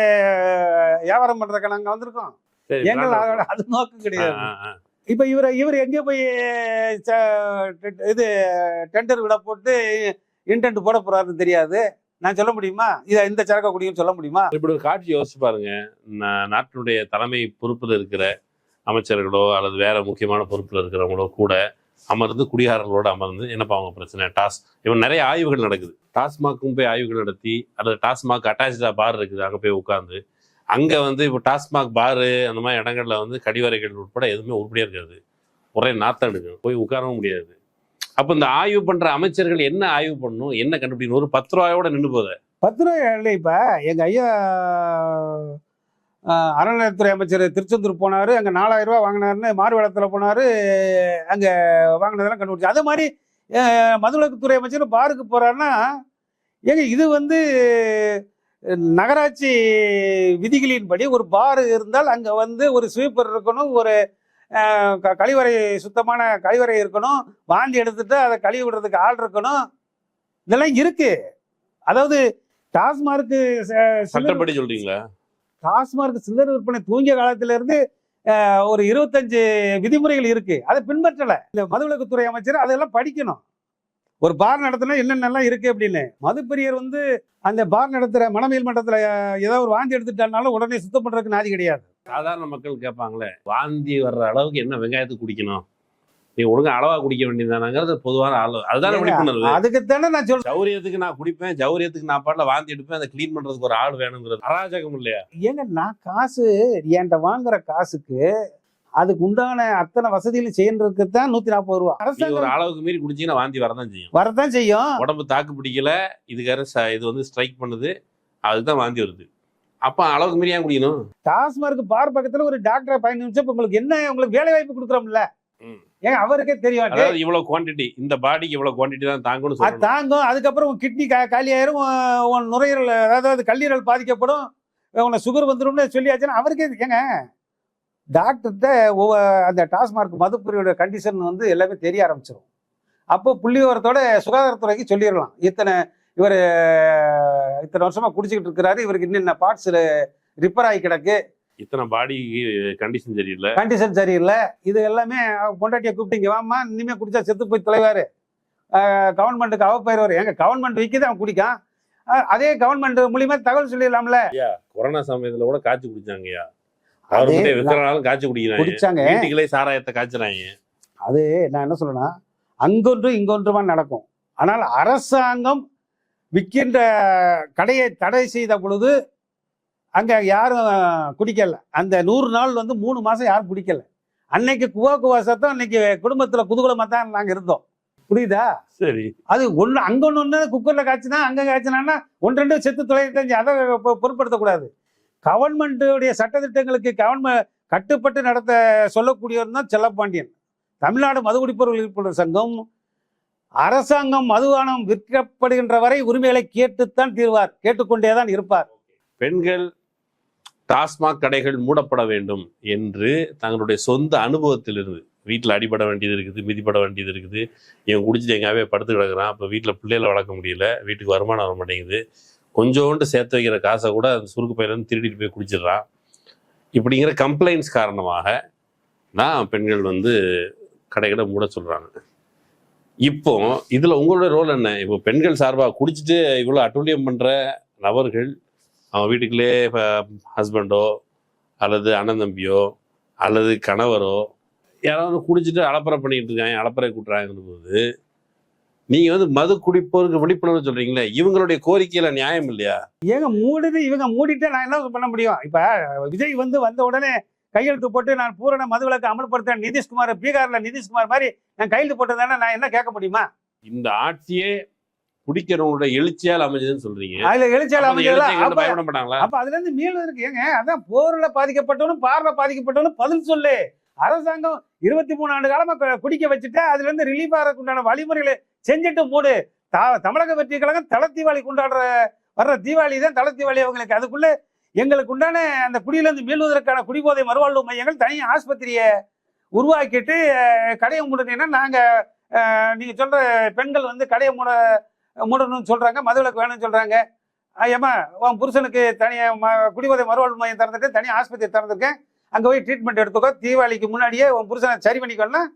வியாபாரம் பண்றதுக்கு நாங்க வந்திருக்கோம். எங்கள் அது நோக்கம் கிடையாது. இப்ப இவர் எங்கே போய் இது டெண்டர் விட போட்டு இன்டென்ட் போட போறாருன்னு தெரியாது. நான் சொல்ல முடியுமா இந்த சரக்க குடியும் சொல்ல முடியுமா? இப்படி ஒரு காட்சி யோசிச்சு பாருங்க. நாட்டினுடைய தலைமை பொறுப்புல இருக்கிற அமைச்சர்களோ அல்லது வேற முக்கியமான பொறுப்புல இருக்கிறவங்களோ கூட அமர்ந்து குடிகாரர்களோட அமர்ந்து, என்னப்பா அவங்க பிரச்சனை, இவன் நிறைய ஆய்வுகள் நடக்குது. டாஸ்மாக்கும் போய் ஆய்வுகள் நடத்தி, அல்லது டாஸ்மாக் அட்டாச்சா பார் இருக்குது, அங்கே போய் உட்காந்து, அங்கே இப்போ டாஸ்மாக் பாரு அந்த மாதிரி இடங்கள்ல கடிவரைகள் உட்பட எதுவுமே உருப்படியா இருக்காது, ஒரே நாத்தம் எடுக்கும், போய் உட்காரவும் முடியாது. அப்ப இந்த ஆய்வு பண்ற அமைச்சர்கள் என்ன ஆய்வு பண்ணணும், என்ன கண்டுபிடிக்கணும்? ஒரு 10 ரூபாயோட நின்று போகுது. 10 ரூபாய் இல்லை. இப்ப எங்க ஐயா அறநிலையத்துறை அமைச்சர் திருச்செந்தூர் போனாரு, அங்க 4000 ரூபாய் வாங்கினாருன்னு மாறுவேடத்துல போனாரு, அங்க வாங்கினதெல்லாம் கண்டுபிடிச்சு. அதே மாதிரி மதுவிலக்குத்துறை அமைச்சர் பாருக்கு போறாருன்னா, ஏங்க இது வந்து நகராட்சி விதிகளின்படி ஒரு பார் இருந்தால் அங்க வந்து ஒரு ஸ்வீப்பர் இருக்கணும், ஒரு கழிவறை சுத்தமான கழிவறை இருக்கணும், வாந்தி எடுத்துட்டு அதை கழுவி விடுறதுக்கு ஆள் இருக்கணும், இதெல்லாம் இருக்கு. அதாவது டாஸ்மார்க் சட்டப்படி சொல்றீங்களா? டாஸ்மார்க் சில்லறை விற்பனை தூங்கிய காலத்துல இருந்து ஒரு 25 விதிமுறைகள் இருக்கு, அதை பின்பற்றல. இந்த மதுவிலக்குத்துறை அமைச்சர் அதெல்லாம் படிக்கணும். ஒரு பார் நடத்தினா என்னென்னலாம் இருக்கு அப்படின்னு. மதுப்பிரியர் வந்து அந்த பார் நடத்துற மனவியல் மன்றத்துல ஏதாவது ஒரு வாந்தி எடுத்துட்டாலும் உடனே சுத்தம் பண்றதுக்கு நாதி கிடையாது. சாதாரண மக்கள் கேட்பாங்களே, வாந்தி வர்ற அளவுக்கு என்ன வெங்காயத்துக்கு குடிக்கணும், நீ ஒழுங்கா அளவா குடிக்க வேண்டியதானாங்கிறது பொதுவான அளவு. அதுதான் விழிப்புணர்வு. அதுக்குத்தானே நான் சொல்றேன், ஜௌரியத்துக்கு நான் குடிப்பேன், ஜௌரியத்துக்கு நான் பாட்டில் வாந்தி எடுப்பேன், அதை கிளீன் பண்றதுக்கு ஒரு ஆள் வேணுங்கிறது அராஜகம் இல்லையா? ஏங்க நான் காசு என்கிட்ட வாங்குற காசுக்கு அதுக்கு உண்டான அத்தனை வசதிகளும் செய்யறதுக்கு தான் 140 ரூபா. ஒரு அளவுக்கு மீறி குடிச்சீங்கன்னா வாந்தி வரதான் செய்யும். உடம்பு தாக்கு பிடிக்கல, இதுக்கார இது வந்து ஸ்ட்ரைக் பண்ணுது, அதுதான் வாந்தி வருது. அப்ப அளவுக்கு மீறி ஏன் குடிக்கணும்? டாஸ்மார்க் பார் பக்கத்துல ஒரு டாக்டரை 15 நிமிஷம் உங்களுக்கு என்ன, உங்களுக்கு வேலை வாய்ப்பு கொடுக்குறோம்ல, ஏன் அவருக்கே தெரியும். அதாவது இவ்வளவு குவான்டிட்டி, இந்த பாடிக்கு இவ்வளவு குவான்டிட்டி தான் தாங்கணும், தாங்கும். அதுக்கப்புறம் உன் கிட்னி காலியாயிரும், உன் நுரையீரல் அதாவது கல்லீரல் பாதிக்கப்படும், உனக்கு சுகர் வந்துடும் சொல்லியாச்சுன்னா அவருக்கே. ஏங்க டாக்டர்கிட்ட அந்த டாஸ்மார்க் மதுப்பிரியோட கண்டிஷன் வந்து எல்லாமே தெரிய ஆரம்பிச்சிடும். அப்போ புள்ளிவிவரத்தோட சுகாதாரத்துறைக்கு சொல்லிடலாம், இவர் இத்தனை வருஷமா குடிச்சுக்கிட்டு இருக்கிறாரு, இவருக்கு இன்னும் பார்ட்ஸ் ரிப்பேர் ஆகி கிடக்கு, இத்தனை பாடி கண்டிஷன் சரியில்லை, இது எல்லாமே பொண்டாட்டியை கூப்பிட்டீங்க வாமா, இனிமே குடிச்சா செத்து போய் தொலைவாரு, கவர்மெண்ட்டுக்கு அவப்பெயர். எங்க கவர்மெண்ட் விற்கிது, அவன் குடிக்கான், அதே கவர்மெண்ட் மூலியமா தகவல் சொல்லிடலாம்ல. கொரோனா சமயத்துல கூட காய்ச்சி குடிச்சாங்கய்யா, காய்ச்சி குடிக்கிறாங்க, வீட்டுகளே சாராயத்தை காய்ச்சுறாங்க. அது நான் என்ன சொல்றேன்னா, அங்கொன்றும் இங்கொன்றுமா நடக்கும். ஆனால் அரசாங்கம் விற்கின்ற கடையை தடை செய்த பொழுது அங்க யாரும் குடிக்கல. அந்த 100 நாள் வந்து 3 மாசம் யாரும் குடிக்கல. அன்னைக்கு குவா சத்தம், அன்னைக்கு குடும்பத்துல குதூகலமா தான் நாங்க இருந்தோம். புரியுதா? சரி. அது ஒண்ணு அங்க ஒண்ணு குக்கர்ல காய்ச்சினா அங்க காய்ச்சினா 1-2 செத்து தொலைஞ்சி, அதை பொருட்படுத்தக்கூடாது. கவர்மெண்ட்டுடைய சட்டத்திட்டங்களுக்கு கட்டுப்பட்டு நடத்த சொல்லக்கூடியவர் தான் செல்லப்பாண்டியன். தமிழ்நாடு மதுகுடிப்போர் விழிப்புணர்வு சங்கம் அரசாங்கம் மதுபானம் விற்கப்படுகின்ற வரை உரிமைகளை கேட்டுத்தான் தீர்வார், கேட்டுக்கொண்டேதான் இருப்பார். பெண்கள் டாஸ்மாக் கடைகள் மூடப்பட வேண்டும் என்று தங்களுடைய சொந்த அனுபவத்திலிருந்து, வீட்டில் அடிபட வேண்டியது இருக்குது, மிதிப்பட வேண்டியது இருக்குது, இவன் குடிச்சிட்டு எங்காவே படுத்து கிடக்குறான், அப்போ வீட்டில் பிள்ளைகளை வளர்க்க முடியல, வீட்டுக்கு வருமானம் வர மாட்டேங்குது, கொஞ்சோண்டு சேர்த்து வைக்கிற காசை கூட அந்த சுருக்கு பையிலேருந்து திருடிட்டு போய் குடிச்சிடுறான், இப்படிங்கிற கம்ப்ளைண்ட்ஸ் காரணமாக தான் பெண்கள் வந்து கடைகளை மூட சொல்கிறாங்க. இப்போ இதில் உங்களுடைய ரோல் என்ன? இப்போ பெண்கள் சார்பாக குடிச்சிட்டு இவ்வளோ அட்டூழியம் பண்ணுற நபர்கள், அவன் வீட்டுக்குள்ளே ஹஸ்பண்டோ அல்லது அண்ணன் தம்பியோ அல்லது கணவரோ யாராவது குடிச்சிட்டு அலப்பறை பண்ணிட்டு இருக்காங்க, அலப்பறை கூட்டுறாங்கன்னு போது நீங்கள் வந்து மது குடிப்போருக்கு விழிப்புணர்வு சொல்கிறீங்களே, இவங்களுடைய கோரிக்கையில நியாயம் இல்லையா? ஏங்க இவங்க மூடிட்டு நான் என்ன பண்ண முடியும்? இப்போ விஜய் வந்த உடனே கையெழுத்து போட்டு நான் பூரண மதுவிலக்கு அமல்படுத்தேன், நிதிஷ்குமார் பீகார்ல நிதிஷ்குமார் மாதிரி நான் கையெழுத்து போட்டதானே நான் என்ன கேட்க முடியுமா? இந்த ஆட்சியே குடிக்கிறவங்களோட எழுச்சியால் அமைஞ்சதுன்னு சொல்றீங்க. அதுல எழுச்சியால் அமைஞ்சது பயப்பட மாட்டாங்களா? அப்ப அதுல இருந்து மீள்வதற்கு ஏங்க, அதான் போர்ல பாதிக்கப்பட்டவனும் பார்ல பாதிக்கப்பட்டவனும் பதில் சொல்லு. அரசாங்கம் 23 ஆண்டு காலமா குடிக்க வச்சுட்டு அதுல இருந்து ரிலீஃப் ஆகிறதுக்கு உண்டான வழிமுறைகளை செஞ்சுட்டு மூடு. தமிழக வெற்றி கழகம் தலை தீபாவளி வர்ற தீபாவளி தான் தலை தீபாவளி அவங்களுக்கு. அதுக்குள்ள எங்களுக்கு உண்டான அந்த குடியிலிருந்து மீள்வதற்கான குடிபோதை மறுவாழ்வு மையங்கள் தனி ஆஸ்பத்திரியை உருவாக்கிட்டு கடையை மூடணும்னா நாங்க நீங்க சொல்ற பெண்கள் வந்து கடையை மூடணும்னு சொல்றாங்க, மதுவிலக்கு வேணும்னு சொல்றாங்க. ஏமா உன் புருஷனுக்கு தனியாக குடிபோதை மறுவாழ்வு மையம் திறந்துட்டு தனி ஆஸ்பத்திரி திறந்துருக்கேன், அங்கே போய் ட்ரீட்மெண்ட் எடுத்துக்கோ, தீபாவளிக்கு முன்னாடியே உன் புருஷனை சரி பண்ணிக்கொள்ளலாம்,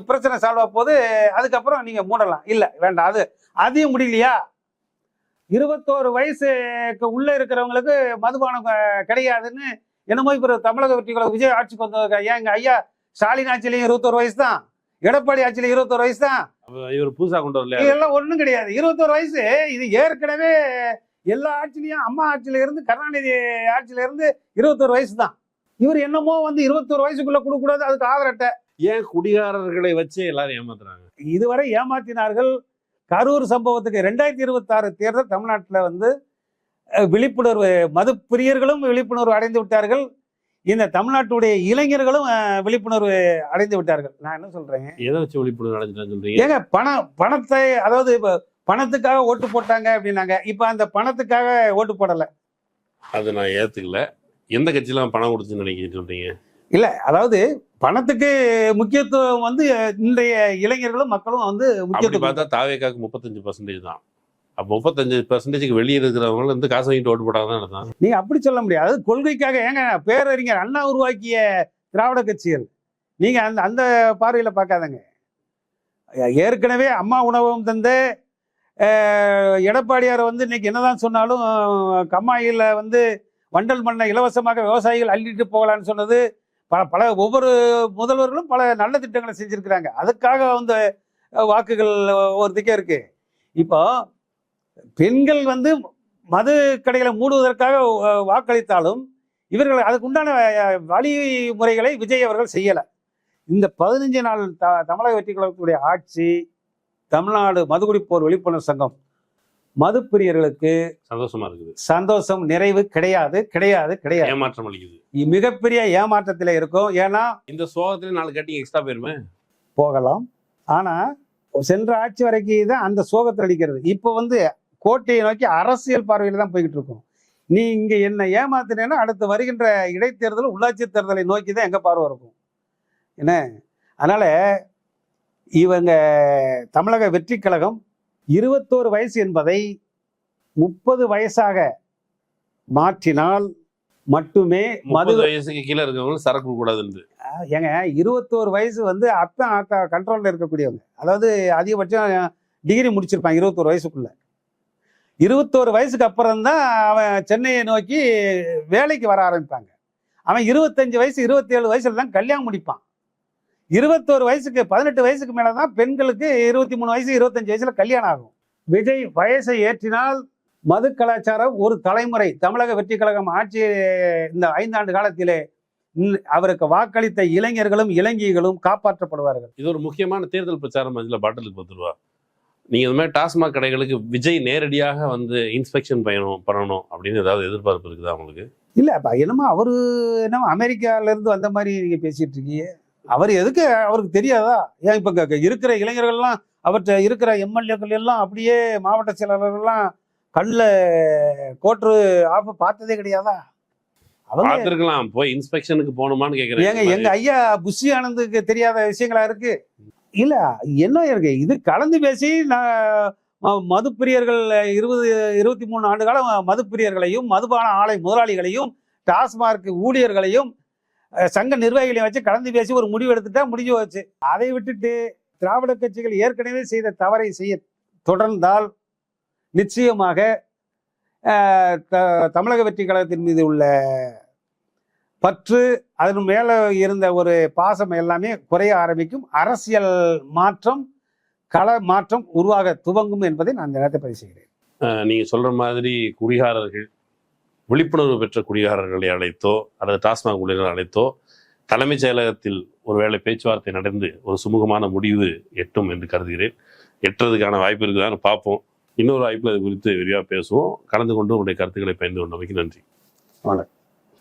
பிரச்சனை சால்வ் ஆக போது அதுக்கப்புறம் நீங்க மூடலாம். இல்லை வேண்டாம், அதையும் முடியலையா? 21 வயசுக்கு உள்ள இருக்கிறவங்களுக்கு மதுபானம் கிடையாதுன்னு என்னமோ இப்போ தமிழக வெற்றி கழகம் விஜய் ஆட்சிக்கு வந்த எங்க ஐயா ஸ்டாலின் ஆட்சியிலையும் 21 வயசு தான், எடப்பாடி ஆட்சியில 21 வயசு தான். இவர் புதுசா கொண்டு வரல, இதெல்லாம் ஒண்ணும் கிடையாது. 21 வயசு இது ஏற்கனவே எல்லா ஆட்சிலையும், அம்மா ஆட்சியில இருந்து கருணாநிதி ஆட்சியில இருந்து 21 வயசு தான். இவர் என்னமோ 21 வயசுக்குள்ள கொடுக்க கூடாது, அதுக்கு ஆதரட்ட. ஏன் குடிகாரர்களை வச்சு எல்லாரும் ஏமாத்துறாங்க? இதுவரை ஏமாற்றினார்கள். கரூர் சம்பவத்துக்கு 2026 தேர்தல் தமிழ்நாட்டில் வந்து விழிப்புணர்வு, மது பிரியர்களும் விழிப்புணர்வு அடைந்து விட்டார்கள். இந்த தமிழ்நாட்டுடைய இளைஞர்களும் விழிப்புணர்வு அடைந்து விட்டார்கள். நான் என்ன சொல்றேன், எதை வச்சு விழிப்புணர்வு அடைஞ்சிட்டான்னு சொல்றீங்க? ஏங்க பணத்தை, அதாவது இப்ப பணத்துக்காக ஓட்டு போட்டாங்க அப்படின்னாங்க. இப்ப அந்த பணத்துக்காக ஓட்டு போடல. அது நான் ஏத்துக்கல. எந்த கட்சியெல்லாம் பணம் கொடுத்துன்னு நினைக்கிட்டு சொல்றீங்க? இல்ல, அதாவது பணத்துக்கு முக்கியத்துவம் வந்து இன்றைய இளைஞர்களும் மக்களும் வந்து அப்படி முக்கியத்துவம். பார்த்தா தாவேக்காக்கு 35% தான். அப்போ 35%க்கு வெளியே இருக்கிறவங்க வந்து காசு வாங்கிட்டு ஓட்டு போட்டாங்க தான் அர்த்தம். நீங்க அப்படி சொல்ல முடியாது. கொள்கைக்காக, ஏங்க பேரறிஞர் அண்ணா உருவாக்கிய திராவிட கட்சிகள், நீங்க அந்த பார்வையில பார்க்காதங்க. ஏற்கனவே அம்மா உணவகம் தந்த எடப்பாடியார் வந்து இன்னைக்கு என்னதான் சொன்னாலும் கம்மாயில வந்து வண்டல் மண்ணை இலவசமாக விவசாயிகள் அள்ளிட்டு போகலான்னு சொன்னது, பல ஒவ்வொரு முதல்வர்களும் பல நல்ல திட்டங்களை செஞ்சிருக்கிறாங்க. அதுக்காக வந்து வாக்குகள் ஒருத்திக்கே இருக்கு. இப்போ பெண்கள் வந்து மது கடைகளை மூடுவதற்காக வாக்களித்தாலும் இவர்கள் அதுக்கு உண்டான வழிமுறைகளை விஜய் அவர்கள் செய்யலை. இந்த 15 நாள் தமிழக வெற்றி கழகத்துடைய ஆட்சி, தமிழ்நாடு மதுகுடிப்போர் விழிப்புணர்வு சங்கம், மது பிரியர்களுக்கு சந்தோஷமா இருக்குது. சந்தோஷம், நிறைவு கிடையாது, கிடையாது, கிடையாது. ஏமாற்றம் அளிக்குது. மிகப்பெரிய ஏமாற்றத்தில் இருக்கும். ஏன்னா இந்த சோகத்துல 4 கட்டிங் எக்ஸ்ட்ரா போயிருமே. போகலாம், ஆனா சென்ற ஆட்சி வரைக்கும் தான் அந்த சோகத்தில் அடிக்கிறது. இப்போ வந்து கோட்டையை நோக்கி அரசியல் பார்வையில் தான் போய்கிட்டு இருக்கோம். நீ இங்க என்ன ஏமாத்தினேன்னா அடுத்து வருகின்ற இடைத்தேர்தல், உள்ளாட்சி தேர்தலை நோக்கி தான் எங்க பார்வை இருக்கும் என்ன. அதனால இவங்க தமிழக வெற்றி கழகம் 21 வயசு என்பதை 30 வயசாக மாற்றினால் மட்டுமே 30 வயசுக்கு கீழே இருக்கவங்க சரக்கு கூடாதுன்னு. ஏங்க 21 வயசு வந்து அப்பா கண்ட்ரோல்ல இருக்கக்கூடியவங்க, அதாவது அதிகபட்சம் டிகிரி முடிச்சிருப்பான் 21 வயசுக்குள்ள. 21 வயசுக்கு அப்புறம் தான் அவன் சென்னையை நோக்கி வேலைக்கு வர ஆரம்பிப்பாங்க. அவன் 25 வயசு 27 வயசுல தான் கல்யாணம் முடிப்பான். 21 வயசுக்கு 18 வயசுக்கு மேலதான் பெண்களுக்கு 23 வயசு 25 வயசுல கல்யாணம் ஆகும். விஜய் வயசை ஏற்றினால் மது கலாச்சாரம் ஒரு தலைமுறை, தமிழக வெற்றி கழகம் ஆட்சி இந்த 5 ஆண்டு காலத்திலே அவருக்கு வாக்களித்த இளைஞர்களும் இளைஞர்களும் காப்பாற்றப்படுவார்கள். இது ஒரு முக்கியமான தேர்தல் பிரச்சாரம். இதுல பாட்டிலுக்கு 10 ரூபா. நீங்க இந்த மாதிரி டாஸ்மாக் கடைகளுக்கு விஜய் நேரடியாக வந்து இன்ஸ்பெக்ஷன் பண்ணணும் அப்படின்னு ஏதாவது எதிர்பார்ப்பு இருக்குதா உங்களுக்கு? இல்ல, என்னமோ அவரு என்னமோ அமெரிக்கால இருந்து வந்த மாதிரி நீங்க பேசிட்டு இருக்கீங்க. அவர் எதுக்கு, அவருக்கு தெரியாதா? ஏன் இப்ப இருக்கிற இளைஞர்கள்லாம், அவர்கிட்ட இருக்கிற எம்எல்ஏக்கள் எல்லாம் அப்படியே மாவட்ட செயலாளர்கள்லாம் கண்ணில் கோட்ரு ஆஃப் பார்த்ததே கிடையாதா? பார்த்திருக்கலாம். போய் இன்ஸ்பெக்ஷனுக்கு போகணுமான்னு கேட்குறேன். ஏங்க எங்க ஐயா புஷி ஆனந்துக்கு தெரியாத விஷயங்களா இருக்கு? இல்ல, என்ன இருக்கு, இது கலந்து பேசி மது பிரியர்கள் 23 ஆண்டு காலம் மது பிரியர்களையும் மதுபான ஆலை முதலாளிகளையும் டாஸ்மார்க் ஊழியர்களையும் சங்க நிர்வாகிகளையும் வச்சு கலந்து பேசி ஒரு முடிவு எடுத்துட்டா முடிஞ்சு வச்சு. அதை விட்டுட்டு திராவிட கட்சிகள் ஏற்கனவே செய்த தவறை செய்ய தொடர்ந்தால் நிச்சயமாக தமிழக வெற்றி கழகத்தின் மீது உள்ள பற்று, அதன் மேல இருந்த ஒரு பாசம் எல்லாமே குறைய ஆரம்பிக்கும். அரசியல் மாற்றம், கள மாற்றம் உருவாக துவங்கும் என்பதை நான் இந்த நேரத்தை பதிவு செய்கிறேன். நீங்க சொல்ற மாதிரி குடிகாரர்கள், விழிப்புணர்வு பெற்ற குடிகாரர்களை அழைத்தோ அல்லது டாஸ்மாக் ஊழியர்களை அழைத்தோ தலைமைச் செயலகத்தில் ஒருவேளை பேச்சுவார்த்தை நடந்து ஒரு சுமூகமான முடிவு எட்டும் என்று கருதுகிறேன். எட்டுறதுக்கான வாய்ப்பு இருக்குதான்னு பார்ப்போம். இன்னொரு வாய்ப்பில் அது குறித்து விரிவாக பேசுவோம். கலந்து கொண்டு உங்களுடைய கருத்துக்களை பயந்து கொண்டமைக்கு நன்றி. வணக்கம்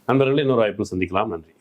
நண்பர்களே, இன்னொரு வாய்ப்பில் சந்திக்கலாம். நன்றி.